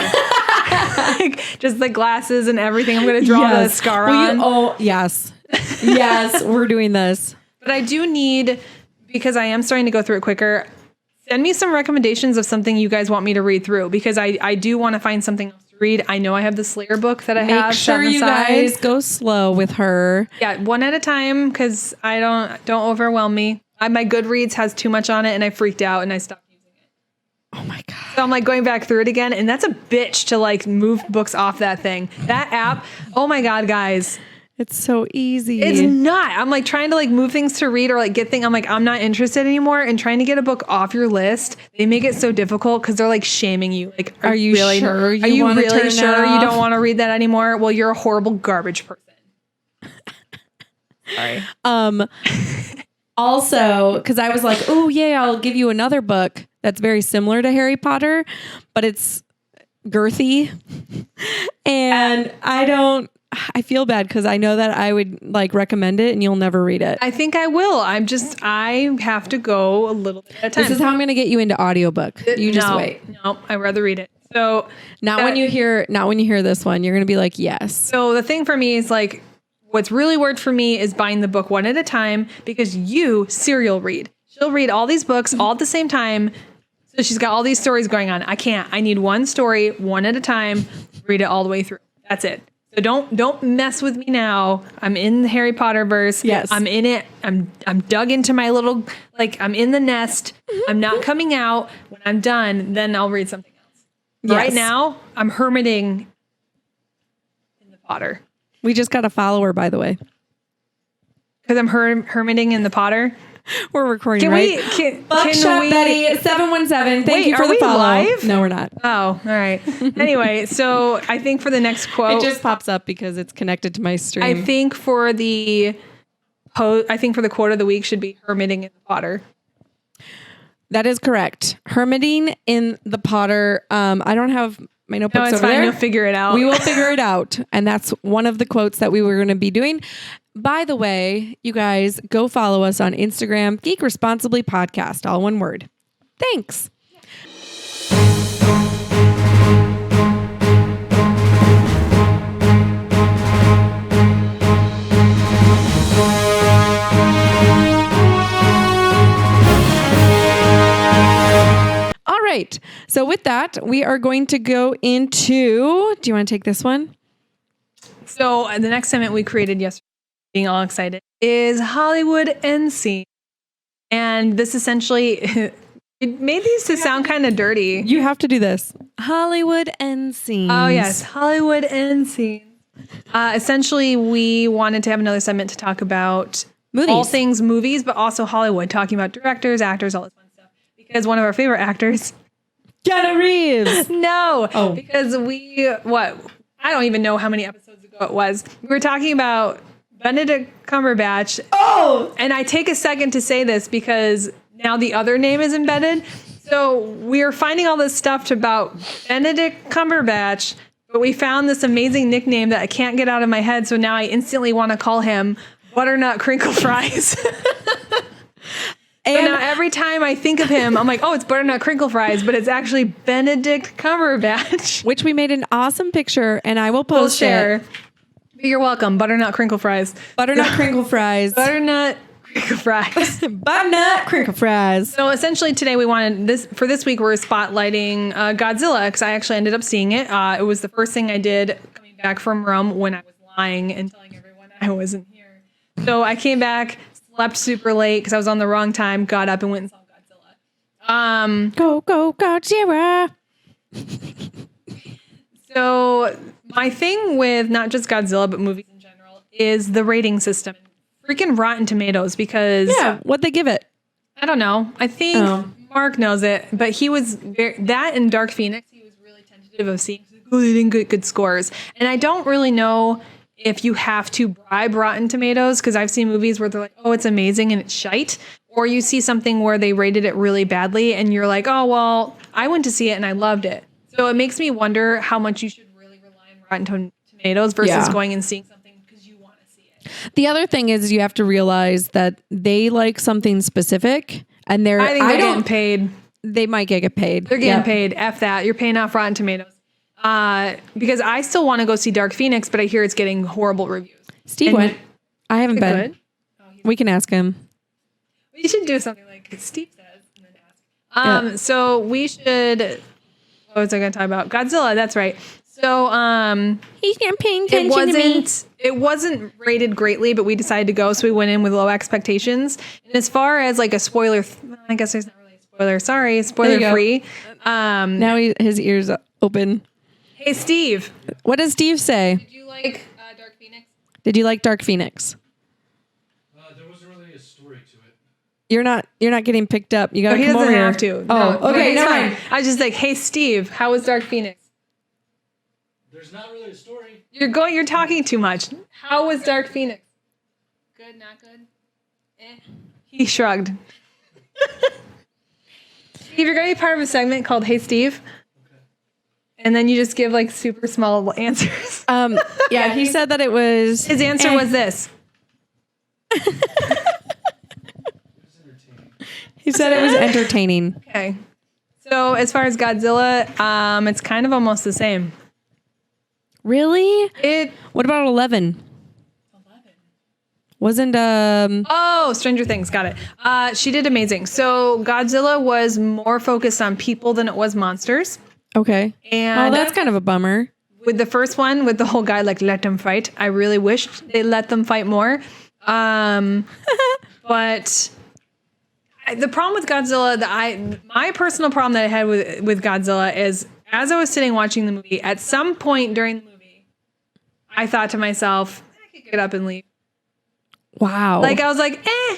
Like just the glasses and everything. I'm gonna draw the scar on. Yes. Yes, we're doing this. But I do need, because I am starting to go through it quicker, send me some recommendations of something you guys want me to read through, because I do want to find something else to read. I know I have the Slayer book that I have. Make sure you guys go slow with her. Yeah, one at a time, because I don't overwhelm me. My Goodreads has too much on it, and I freaked out and I stopped using it. Oh my God. So I'm like going back through it again, and that's a bitch to like move books off that thing. That app, oh my God, guys. It's so easy. It's not. I'm like trying to like move things to read or like get things. I'm like, I'm not interested anymore. And trying to get a book off your list, they make it so difficult because they're like shaming you. Like, are you really sure? Are you really sure you don't want to read that anymore? Well, you're a horrible garbage person. Sorry. Also, because I was like, oh yeah, I'll give you another book that's very similar to Harry Potter, but it's girthy. And I feel bad because I know that I would like recommend it and you'll never read it. I think I will. I have to go a little bit at a time. This is how I'm going to get you into audiobook. You just wait. No, I'd rather read it. So when you hear this one, you're going to be like, yes. So the thing for me is like, what's really worked for me is buying the book one at a time, because you serial read. She'll read all these books all at the same time. So she's got all these stories going on. I can't. I need one story, one at a time, read it all the way through. That's it. So don't mess with me now. I'm in the Harry Potter verse. Yes. I'm in it. I'm dug into my little, like I'm in the nest. I'm not coming out. When I'm done, then I'll read something else. Yes. Right now, I'm hermiting in the Potter. We just got a follower, by the way. Because I'm hermiting in the Potter. We're recording, right? Buckshot Betty 717. Thank you for the follow. Live? No, we're not. Oh, all right. Anyway, so I think for the next quote, it just pops up because it's connected to my stream. I think for the quote of the week should be hermiting in the Potter. That is correct. Hermiting in the Potter. I don't have my notebooks over there. You'll figure it out. We will figure it out. And that's one of the quotes that we were going to be doing. By the way, you guys, go follow us on Instagram, Geek Responsibly Podcast, all one word. Thanks. All right. So with that, we are going to go into, do you want to take this one? So the next segment we created yesterday, being all excited, is Hollywood end scene. And this essentially, it made these to sound kind of dirty. You have to do this. Hollywood end scenes. Oh yes, Hollywood end scene. Essentially, we wanted to have another segment to talk about movies. All things movies, but also Hollywood, talking about directors, actors, all this fun stuff. Because one of our favorite actors, Keanu Reeves. No. Oh. Because I don't even know how many episodes ago it was. We were talking about Benedict Cumberbatch. Oh! And I take a second to say this because now the other name is embedded. So we're finding all this stuff about Benedict Cumberbatch, but we found this amazing nickname that I can't get out of my head. So now I instantly want to call him Butternut Crinkle Fries. And now every time I think of him, I'm like, oh, it's Butternut Crinkle Fries, but it's actually Benedict Cumberbatch. Which we made an awesome picture, and I will post share. it. You're welcome. Butternut Crinkle Fries. Butternut Crinkle Fries. Butternut Crinkle Fries. Butternut Crinkle Fries. So essentially today we wanted this week we're spotlighting Godzilla, because I actually ended up seeing it. It was the first thing I did coming back from Rome when I was lying and telling everyone I wasn't here. So I came back, slept super late because I was on the wrong time, got up and went and saw Godzilla. Go, Godzilla. my thing with not just Godzilla, but movies in general is the rating system. Freaking Rotten Tomatoes, because what'd they give it? I don't know. I think Mark knows it, but he was that and Dark Phoenix. He was really tentative of seeing. Oh, they didn't get good scores, and I don't really know if you have to bribe Rotten Tomatoes, because I've seen movies where they're like, oh, it's amazing and it's shite, or you see something where they rated it really badly, and you're like, oh well, I went to see it and I loved it. So it makes me wonder how much you should really rely on Rotten Tomatoes versus going and seeing something because you want to see it. The other thing is you have to realize that they like something specific, and I think they're getting paid. They might get paid. They're getting paid. F that. You're paying off Rotten Tomatoes. Because I still want to go see Dark Phoenix, but I hear it's getting horrible reviews. Steve went. I haven't been. Good? We can ask him. We should do something like Steve says and then ask. So we should. What was I going to talk about? Godzilla. That's right. So he's not paying attention to me. It wasn't rated greatly, but we decided to go, so we went in with low expectations. And as far as like a spoiler, I guess there's not really a spoiler. Sorry, spoiler free. Now his ears open. Hey Steve, what does Steve say? Did you like Dark Phoenix? Did you like Dark Phoenix? There wasn't really a story to it. You're not getting picked up. You got to come over here. He doesn't have to. Oh, No. okay, never mind. I was just like, hey Steve, how was Dark Phoenix? There's not really a story. You're talking too much. How was Dark Phoenix? Good, not good? He shrugged. Steve, you're going to be part of a segment called Hey Steve. And then you just give like super small answers. Yeah, he said that it was. His answer was this. He said it was entertaining. Okay. So as far as Godzilla, it's kind of almost the same. Really? What about 11? Wasn't Stranger Things, got it. She did amazing. So Godzilla was more focused on people than it was monsters. Okay. And that's kind of a bummer. With the first one, with the whole guy like let them fight, I really wished they let them fight more. But the problem with Godzilla my personal problem that I had with Godzilla is as I was sitting watching the movie, at some point during the movie, I thought to myself, I could get up and leave. Wow. Like I was like, all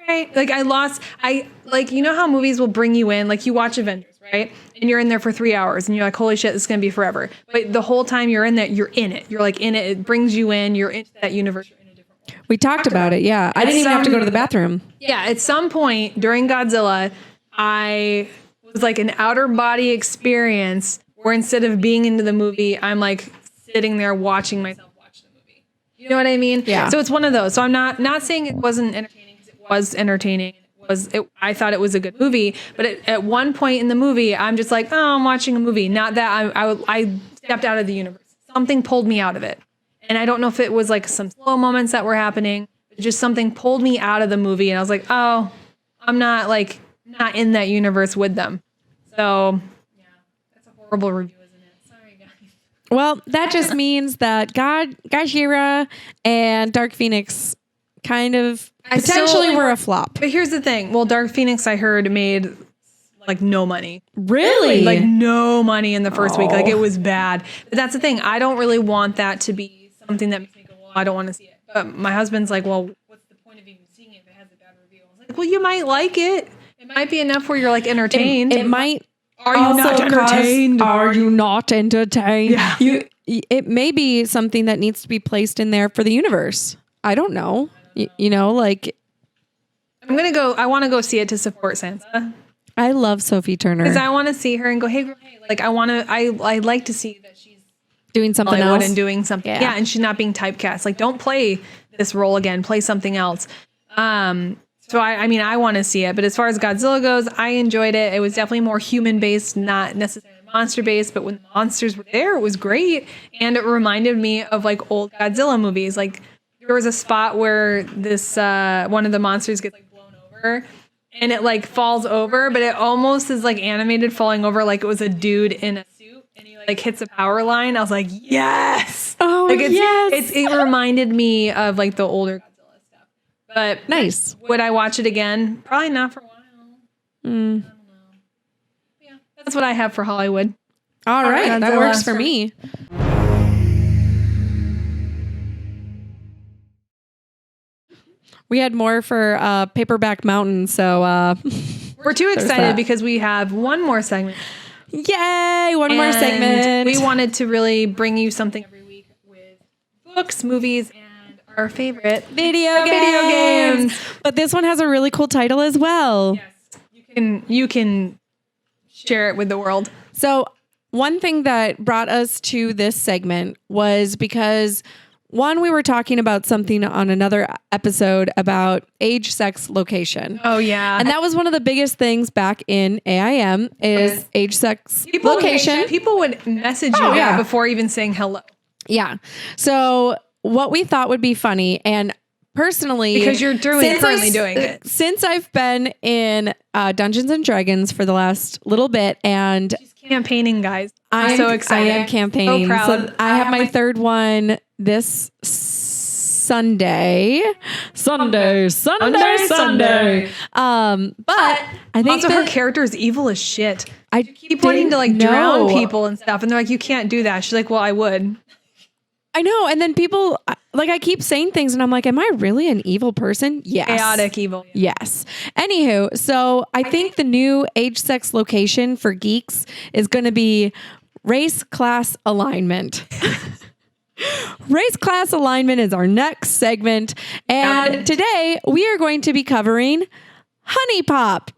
right. Like you know how movies will bring you in, like you watch Avengers, right? And you're in there for 3 hours and you're like, holy shit, this is going to be forever. But the whole time you're in there, you're in it. You're like in it. It brings you in. You're into that universe. You're in a different world. We talked about it. Yeah. I didn't even have to go to the bathroom. Yeah. At some point during Godzilla, I was like an outer body experience where instead of being into the movie, I'm like sitting there watching myself watch the movie. You know what I mean? Yeah. So it's one of those. So I'm not saying it wasn't entertaining, because it was entertaining. I thought it was a good movie, but at one point in the movie, I'm just like, oh, I'm watching a movie. Not that I stepped out of the universe. Something pulled me out of it. And I don't know if it was like some slow moments that were happening, but just something pulled me out of the movie. And I was like, oh, I'm not in that universe with them. So yeah, that's a horrible review, isn't it? Sorry, guys. Well, that just means that Gojira and Dark Phoenix kind of potentially were a flop. But here's the thing. Well, Dark Phoenix, I heard, made like no money. Really? Like no money in the first week. Like it was bad. But that's the thing. I don't really want that to be something that makes me go, well, I don't want to see it. But my husband's like, well, what's the point of even seeing it if it has a bad review? I was like, well, you might like it. It might be enough where you're like entertained. It might. Are you not entertained? Are you not entertained? Yeah. It may be something that needs to be placed in there for the universe. I don't know. You know, like I want to go see it to support Sansa. I love Sophie Turner. Because I want to see her and go, hey, like I like to see that she's doing something Hollywood else and doing something. Yeah, and she's not being typecast. Like, don't play this role again. Play something else. So I want to see it. But as far as Godzilla goes, I enjoyed it. It was definitely more human based, not necessarily monster based. But when the monsters were there, it was great, and it reminded me of like old Godzilla movies. Like there was a spot where this one of the monsters gets like blown over. And it like falls over, but it almost is like animated falling over, like it was a dude in a suit, and he like hits a power line. I was like, yes! Oh, like, yes! It reminded me of like the older Godzilla stuff. But nice. Would I watch it again? Probably not for a while. I don't know. Yeah, that's what I have for Hollywood. All right, Godzilla. that works for me. We had more for Paperback Mountain, so We're too There's excited that. because we have one more segment. yay! One more And segment. We wanted to really bring you something every week with books, movies, and our favorite video games. But this one has a really cool title as well. Yes, you can share it with the world. So one thing that brought us to this segment was because one, we were talking about something on another episode about age, sex, location. Oh yeah, And that was one of the biggest things back in AIM is age, sex, location. People would message you yeah. before even saying hello. Yeah. So what we thought would be funny, and personally, Because you're currently doing it. Since I've been in Dungeons and Dragons for the last little bit, and She's campaigning, guys. I'm so excited. I am campaigning. So proud. So I have my third one this Sunday. Sunday. But I think Also, her that character is evil as shit. I Keep wanting to like drown know. people and stuff, and they're like, "You can't do that." She's like, "Well, I would." I know. And then people like I keep saying things, and I'm like, "Am I really an evil person?" Yes. Chaotic evil. Yes. Anywho, so I think the new age, sex, location for geeks is going to be race, class, alignment. Race, class, alignment is our next segment. And today we are going to be covering Honey Pop.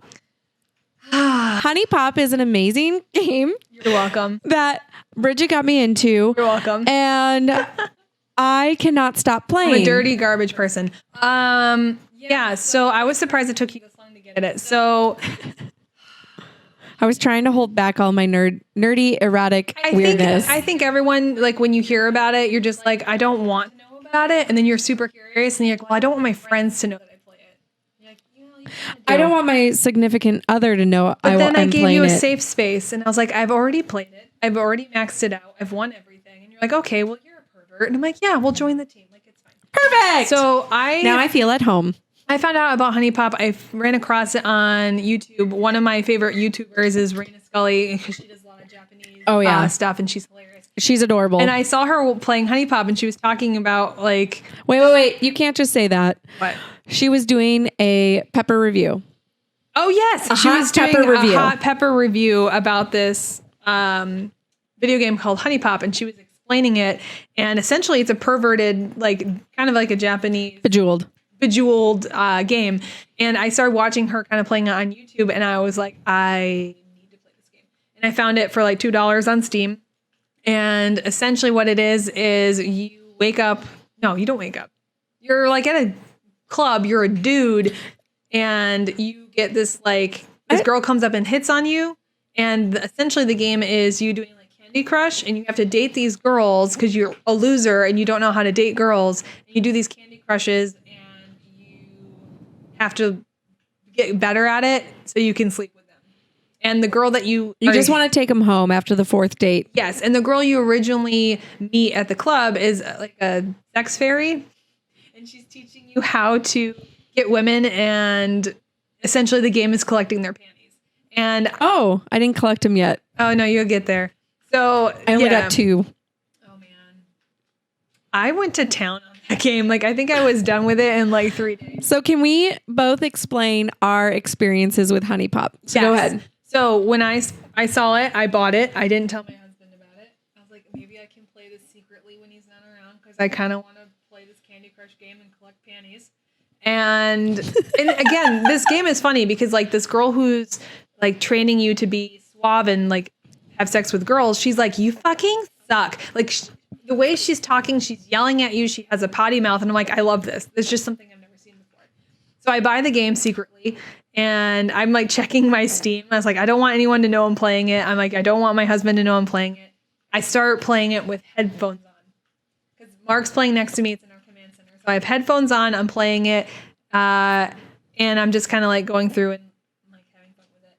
Honey Pop is an amazing game You're welcome. that Bridget got me into. You're welcome. And I cannot stop playing. I'm a dirty garbage person. Yeah. So I was surprised it took you this long to get it. So I was trying to hold back all my nerdy, erotic weirdness. I think everyone, like, when you hear about it, you're just like, I don't want to know about it. And then you're super curious and you're like, well, I don't want my friends to know that I play it. You're like, you can't I don't want my significant other to know But then I I'm gave playing you a it. safe space and I was like, I've already played it. I've already maxed it out. I've won everything. And you're like, okay, well, you're a pervert. And I'm like, yeah, we'll join the team. Like, it's fine. Perfect. So now I feel at home. I found out about Honey Pop. I ran across it on YouTube. One of my favorite YouTubers is Raina Scully because she does a lot of Japanese stuff and she's hilarious. She's adorable. And I saw her playing Honey Pop and she was talking about like... Wait. You can't just say that. What? She was doing a pepper review. Oh, yes. She hot was doing pepper review. a hot pepper review about this video game called Honey Pop. And she was explaining it. And essentially it's a perverted, like kind of like a Japanese... bejeweled game. And I started watching her kind of playing it on YouTube and I was like, I need to play this game. And I found it for like $2 on Steam. And essentially what it is you wake up. No, you don't wake up. You're like at a club, you're a dude and you get this like, this girl comes up and hits on you. And essentially the game is you doing like Candy Crush and you have to date these girls because you're a loser and you don't know how to date girls. And you do these Candy Crushes have to get better at it so you can sleep with them. And the girl that you just want to take them home after the fourth date. Yes. And the girl you originally meet at the club is like a sex fairy. And she's teaching you how to get women. And essentially the game is collecting their panties. And I didn't collect them yet. Oh no, you'll get there. So I only got 2. Oh man. I went to town on that game. Like I think I was done with it in like 3 days. So can we both explain our experiences with Honey Pop? So go ahead. So when I saw it, I bought it. I didn't tell my husband about it. I was like, maybe I can play this secretly when he's not around because I kind of want to play this Candy Crush game and collect panties. And again, this game is funny because like this girl who's like training you to be suave and like have sex with girls, she's like, you fucking suck. Like the way she's talking, she's yelling at you. She has a potty mouth. And I'm like, I love this. It's just something I've never seen before. So I buy the game secretly and I'm like checking my Steam. I was like, I don't want anyone to know I'm playing it. I'm like, I don't want my husband to know I'm playing it. I start playing it with headphones on because Mark's playing next to me. It's in our command center. So I have headphones on. I'm playing it. And I'm just kind of like going through and like having fun with it.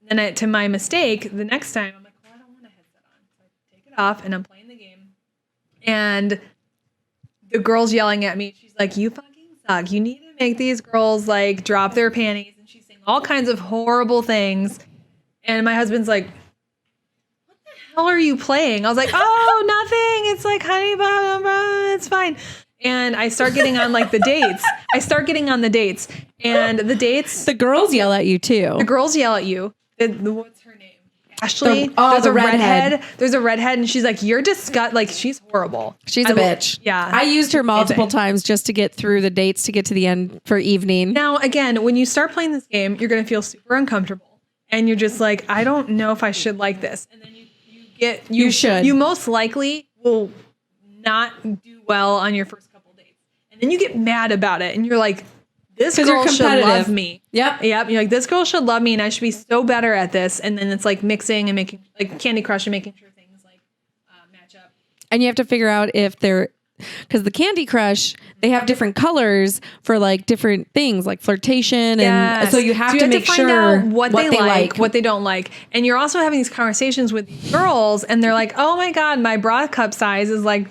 And then to my mistake, the next time I'm like, well, I don't want a headset on. So I take it off and I'm playing the game. And the girl's yelling at me. She's like, you fucking suck. You need to make these girls like drop their panties. And she's saying all kinds of horrible things. And my husband's like, what the hell are you playing? I was like, oh, nothing. It's like Honey Pop. It's fine. and I start getting on like the dates. And the dates, The girls yell at you too. the girls yell at you. What's her name? Ashley. The There's a redhead. There's a redhead, and she's like, "You're like she's horrible. She's a bitch. Yeah. I used her multiple Amazing. times just to get through the dates to get to the end for evening. Now, again, when you start playing this game, you're going to feel super uncomfortable, and you're just like, I don't know if I should like this. And then you should. You most likely will not do well on your first couple dates, and then you get mad about it, and you're like, this 'Cause you're girl should competitive. love me. Yep. You're like, this girl should love me, and I should be so better at this. And then it's like mixing and making like Candy Crush and making sure things like match up. And you have to figure out if they're, because the Candy Crush, they have different colors for like different things like flirtation. And so you have to make find sure out what they like, what they don't like. And you're also having these conversations with girls, and they're like, oh my God, my bra cup size is like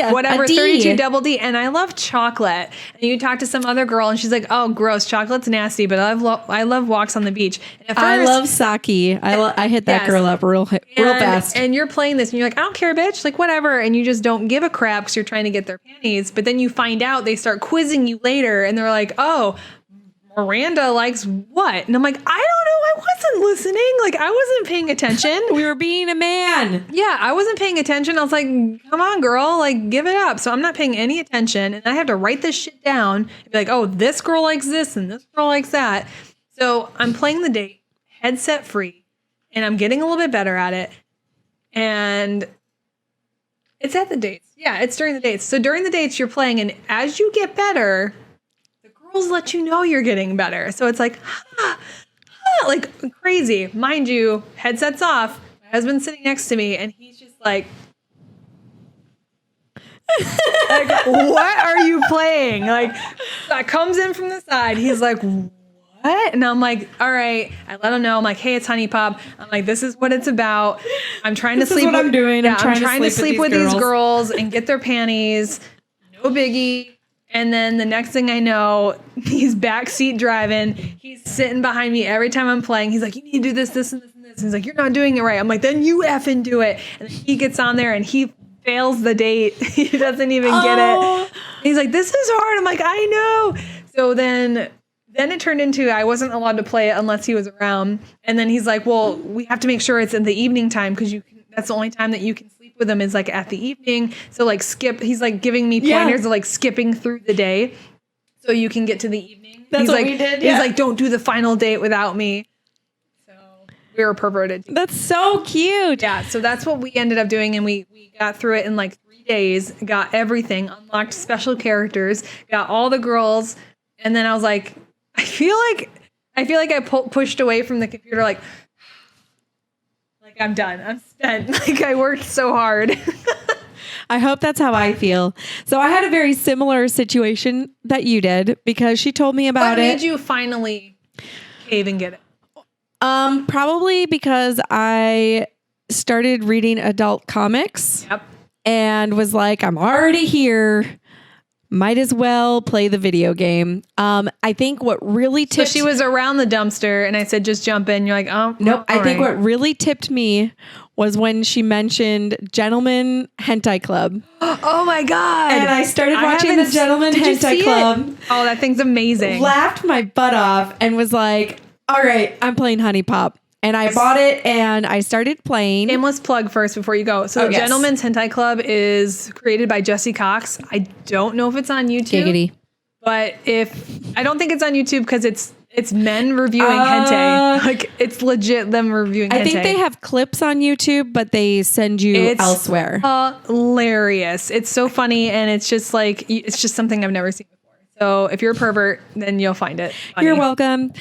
whatever, a D. 32 double D. And I love chocolate. And you talk to some other girl, and she's like, oh, gross, chocolate's nasty, but I love walks on the beach. And at I first, love Saki. I hit that Yes. girl up real fast. And you're playing this, and you're like, I don't care, bitch, like whatever. And you just don't give a crap because you're trying to get their panties. But then you find out they start quizzing you later, and they're like, oh, Miranda likes what? And I'm like, I don't know. I wasn't listening. Like, I wasn't paying attention. We were being a man. Yeah, I wasn't paying attention. I was like, come on, girl, like, give it up. So I'm not paying any attention. And I have to write this shit down and be like, oh, this girl likes this and this girl likes that. So I'm playing the date, headset free, and I'm getting a little bit better at it. And it's at the dates. Yeah, it's during the dates. So during the dates, you're playing, and as you get better, the girls let you know you're getting better. So it's like, like crazy. Mind you, headset's off. My husband's sitting next to me, and he's just like, what are you playing? Like, that comes in from the side. He's like, what? And I'm like, all right. I let him know. I'm like, hey, it's Honey Pop. I'm like, this is what it's about. I'm trying to sleep. This is what I'm doing. Yeah, I'm trying to sleep with these girls and get their panties. No biggie. And then the next thing I know, he's backseat driving. He's sitting behind me every time I'm playing. He's like, you need to do this, this, and this, and this. And he's like, you're not doing it right. I'm like, then you effing do it. And then he gets on there and he fails the date. He doesn't even get it. He's like, this is hard. I'm like, I know. So then it turned into I wasn't allowed to play it unless he was around. And then he's like, well, we have to make sure it's in the evening time because that's the only time that you can sleep with him is like at the evening. So like he's like giving me pointers of like skipping through the day so you can get to the evening. That's he's what like, we did. He's like, don't do the final date without me. So we were perverted. That's so cute. Yeah. So that's what we ended up doing. And we got through it in like 3 days, got everything, unlocked special characters, got all the girls. And then I was like, I feel like I pushed away from the computer, like I'm done. I'm spent. Like I worked so hard. I hope that's how I feel. So I had a very similar situation that you did because she told me about What it. made you finally cave and get it? Probably because I started reading adult comics Yep. and was like, I'm already here. Might as well play the video game. I think what really So tipped... she was around the dumpster, and I said, "Just jump in." You're like, "Oh, Nope. I think right. what really tipped me was when she mentioned Gentleman Hentai Club. Oh my god!" And I started watching the haven't- Gentleman Did you Hentai see Club. it? Oh, that thing's amazing. Laughed my butt off and was like, all right, I'm playing Honey Pop. And I bought it and I started playing. Shameless plug first before you go. So, Oh, yes. Gentleman's Hentai Club is created by Jesse Cox. I don't know if it's on YouTube. Giggity. But I don't think it's on YouTube because it's men reviewing hentai. Like it's legit them reviewing hentai. I think they have clips on YouTube, but they send you elsewhere. Hilarious. It's so funny, and it's just like it's just something I've never seen before. So if you're a pervert, then you'll find it funny. You're welcome.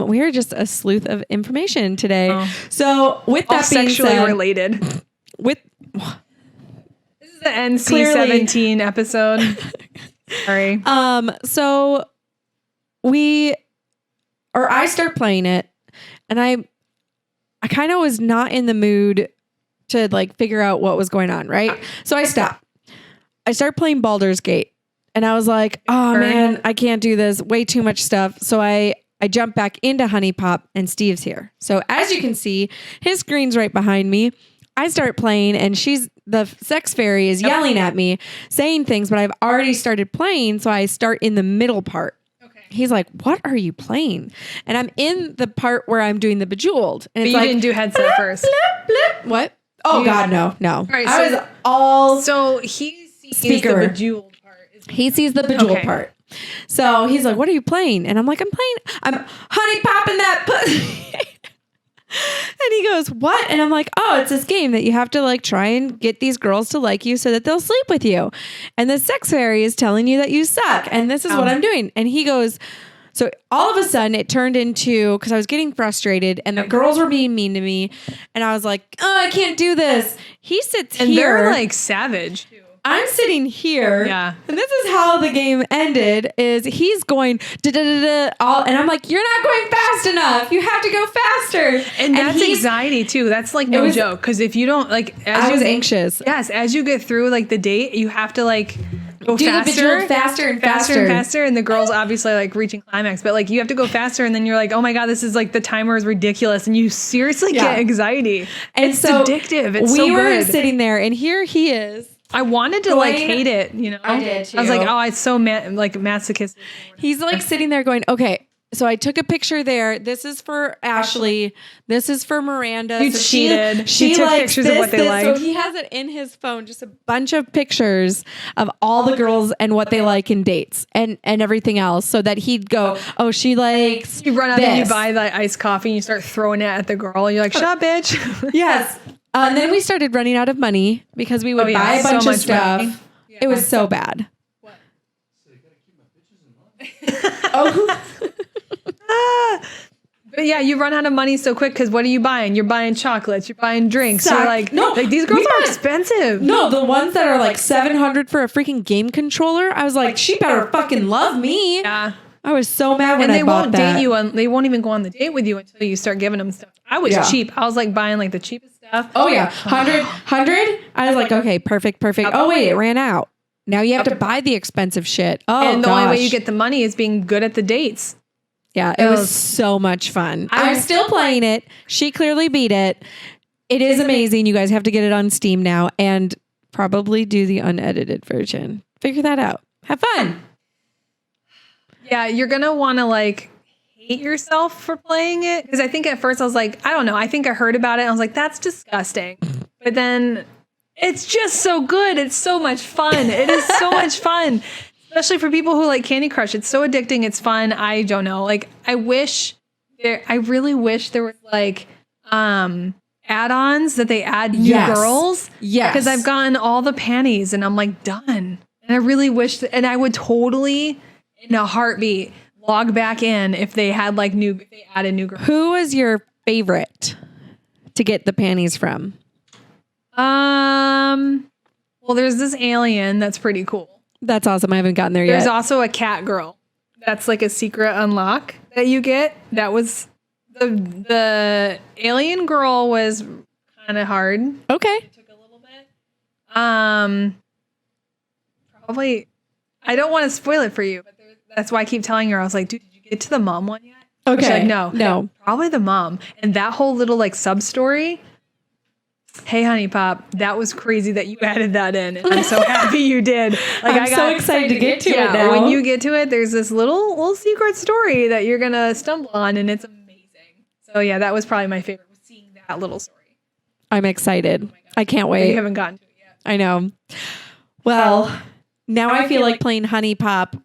We are just a sleuth of information today. So with All that being sexually said, related. with This is the NC-17 episode. Sorry. so I start playing it, and I kind of was not in the mood to like figure out what was going on, right? So I stopped. I started playing Baldur's Gate, and I was like, oh man, I can't do this. Way too much stuff. So I jumped back into Honey Pop, and Steve's here. So as you can see, his screen's right behind me. I start playing, and she's the sex fairy is yelling at me, saying things, but I've already started playing. So I start in the middle part. Okay. He's like, what are you playing? And I'm in the part where I'm doing the Bejeweled. And but you didn't do headset first. Blip, blip. What? Oh, God, no. All right, I was all So he sees speaker. the Bejeweled part. He sees the Bejeweled part. So he's like, what are you playing? And I'm like, I'm honey popping that pussy. And he goes, what? And I'm like, oh, it's this game that you have to like try and get these girls to like you so that they'll sleep with you. And the sex fairy is telling you that you suck. And this is what I'm doing. And he goes, so all of a sudden it turned into, because I was getting frustrated and the girls were being mean to me. And I was like, oh, I can't do this. He sits and here. And they're like savage. I'm sitting here. Yeah. And this is how the game ended is he's going all, and I'm like, you're not going fast enough. You have to go faster. And that's anxiety too. That's like no joke. Cause if you don't like, I was anxious. Yes. As you get through like the date, you have to like go faster and faster. And the girl's obviously like reaching climax, but like you have to go faster. And then you're like, oh my God, this is like the timer is ridiculous. And you seriously get anxiety. And it's so addictive. It's so good. We were sitting there and here he is. I wanted to like hate it, you know. I did too. I was like, oh, it's so like masochistic. He's like sitting there going, okay. So I took a picture there. This is for Ashley. This is for Miranda. You so cheated. She took pictures of what they like. So he has it in his phone, just a bunch of pictures of all the girls and what they like in dates and everything else. So that he'd go, oh, she likes. You run out and you buy the iced coffee and you start throwing it at the girl. You're like, shut up, bitch. Yes. And then we started running out of money because we would buy a bunch of stuff. Yeah. It was so bad. What? So you gotta keep my bitches in line. Oh. But yeah, you run out of money so quick because what are you buying? You're buying chocolates. You're buying drinks. You're like, no, like these girls are expensive. No, the ones that are like $700 for a freaking game controller. I was like, she better fucking love me. Yeah. I was so mad when I bought that. And they won't date you. They won't even go on the date with you until you start giving them stuff. I was cheap. I was like buying like the cheapest stuff. Oh yeah. 100. I was like, okay, perfect. Oh wait, it ran out. Now you have to buy the expensive shit. Oh, and the only way you get the money is being good at the dates. Yeah, it was so much fun. I'm still playing it. She clearly beat it. It is amazing. You guys have to get it on Steam now and probably do the unedited version. Figure that out. Have fun. Yeah, you're going to want to like hate yourself for playing it. Because I think at first I was like, I don't know. I think I heard about it and I was like, that's disgusting. But then it's just so good. It's so much fun. It is so much fun. Especially for people who like Candy Crush. It's so addicting. It's fun. I don't know. Like I really wish there was like add-ons that they add new girls. Yes. Because I've gotten all the panties and I'm like done. And I really wish and I would totally in a heartbeat log back in if they had like if they added new girls. Who was your favorite to get the panties from? Well, there's this alien that's pretty cool. That's awesome. I haven't gotten there yet. There's also a cat girl. That's like a secret unlock that you get. That was the alien girl was kind of hard. Okay. It took a little bit. Probably. I don't want to spoil it for you, but that's why I keep telling her. I was like, dude, did you get to the mom one yet? Okay. She's like, no. No. Probably the mom. And that whole little like sub story. Hey, honey pop, that was crazy that you added that in. And I'm so happy you did. Like I'm so excited to get to it now. When you get to it, there's this little secret story that you're going to stumble on and it's amazing. So yeah, that was probably my favorite, was seeing that little story. I'm excited. Oh I can't wait. You haven't gotten to it yet. I know. Well, now I feel like playing honey pop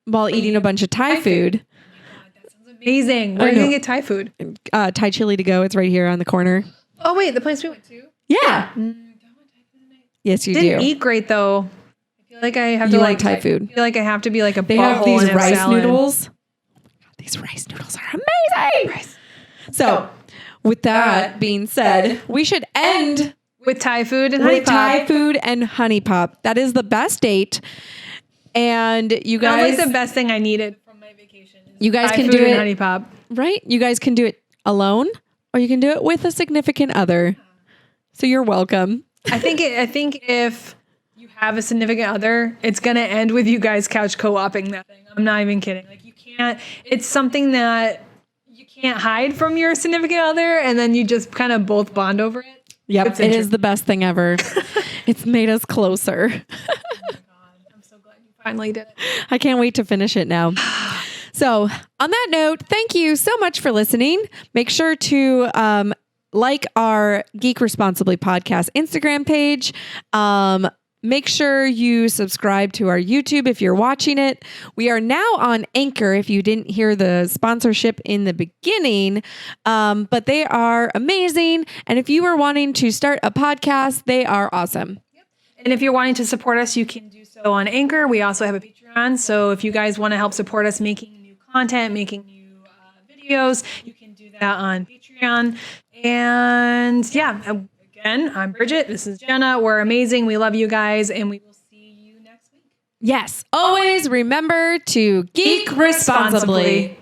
while eating a bunch of Thai food. Oh my God, that sounds amazing. Where are you going to get Thai food? Thai chili to go. It's right here on the corner. Oh wait, the place we went to? Yeah. Yes, you Didn't eat great though. I feel like I have to like Thai food. I feel like I have to be like a They have these rice salad. noodles. These rice noodles are amazing. So, with that being said, we should end with Thai food and honey pop. Thai food and honey pop. That is the best date. And you guys, that was the best thing I needed from my vacation. You guys Thai can food do and it, honey pop. Right? You guys can do it alone, or you can do it with a significant other. So you're welcome. I think if you have a significant other, it's gonna end with you guys couch co-oping that thing. I'm not even kidding. Like you can't. It's something that you can't hide from your significant other, and then you just kind of both bond over it. Yep, it is the best thing ever. It's made us closer. I'm so glad you finally did it. I can't wait to finish it now. So on that note, thank you so much for listening. Make sure to like our Geek Responsibly podcast Instagram page. Make sure you subscribe to our YouTube if you're watching it. We are now on Anchor if you didn't hear the sponsorship in the beginning, but they are amazing. And if you are wanting to start a podcast, they are awesome. And if you're wanting to support us, you can do so on Anchor. We also have a Patreon. So if you guys want to help support us making new content, making new videos, you can do that on Patreon. And yeah, again, I'm Bridget. This is Jenna. We're amazing. We love you guys. And we will see you next week. Yes. Always remember to geek responsibly.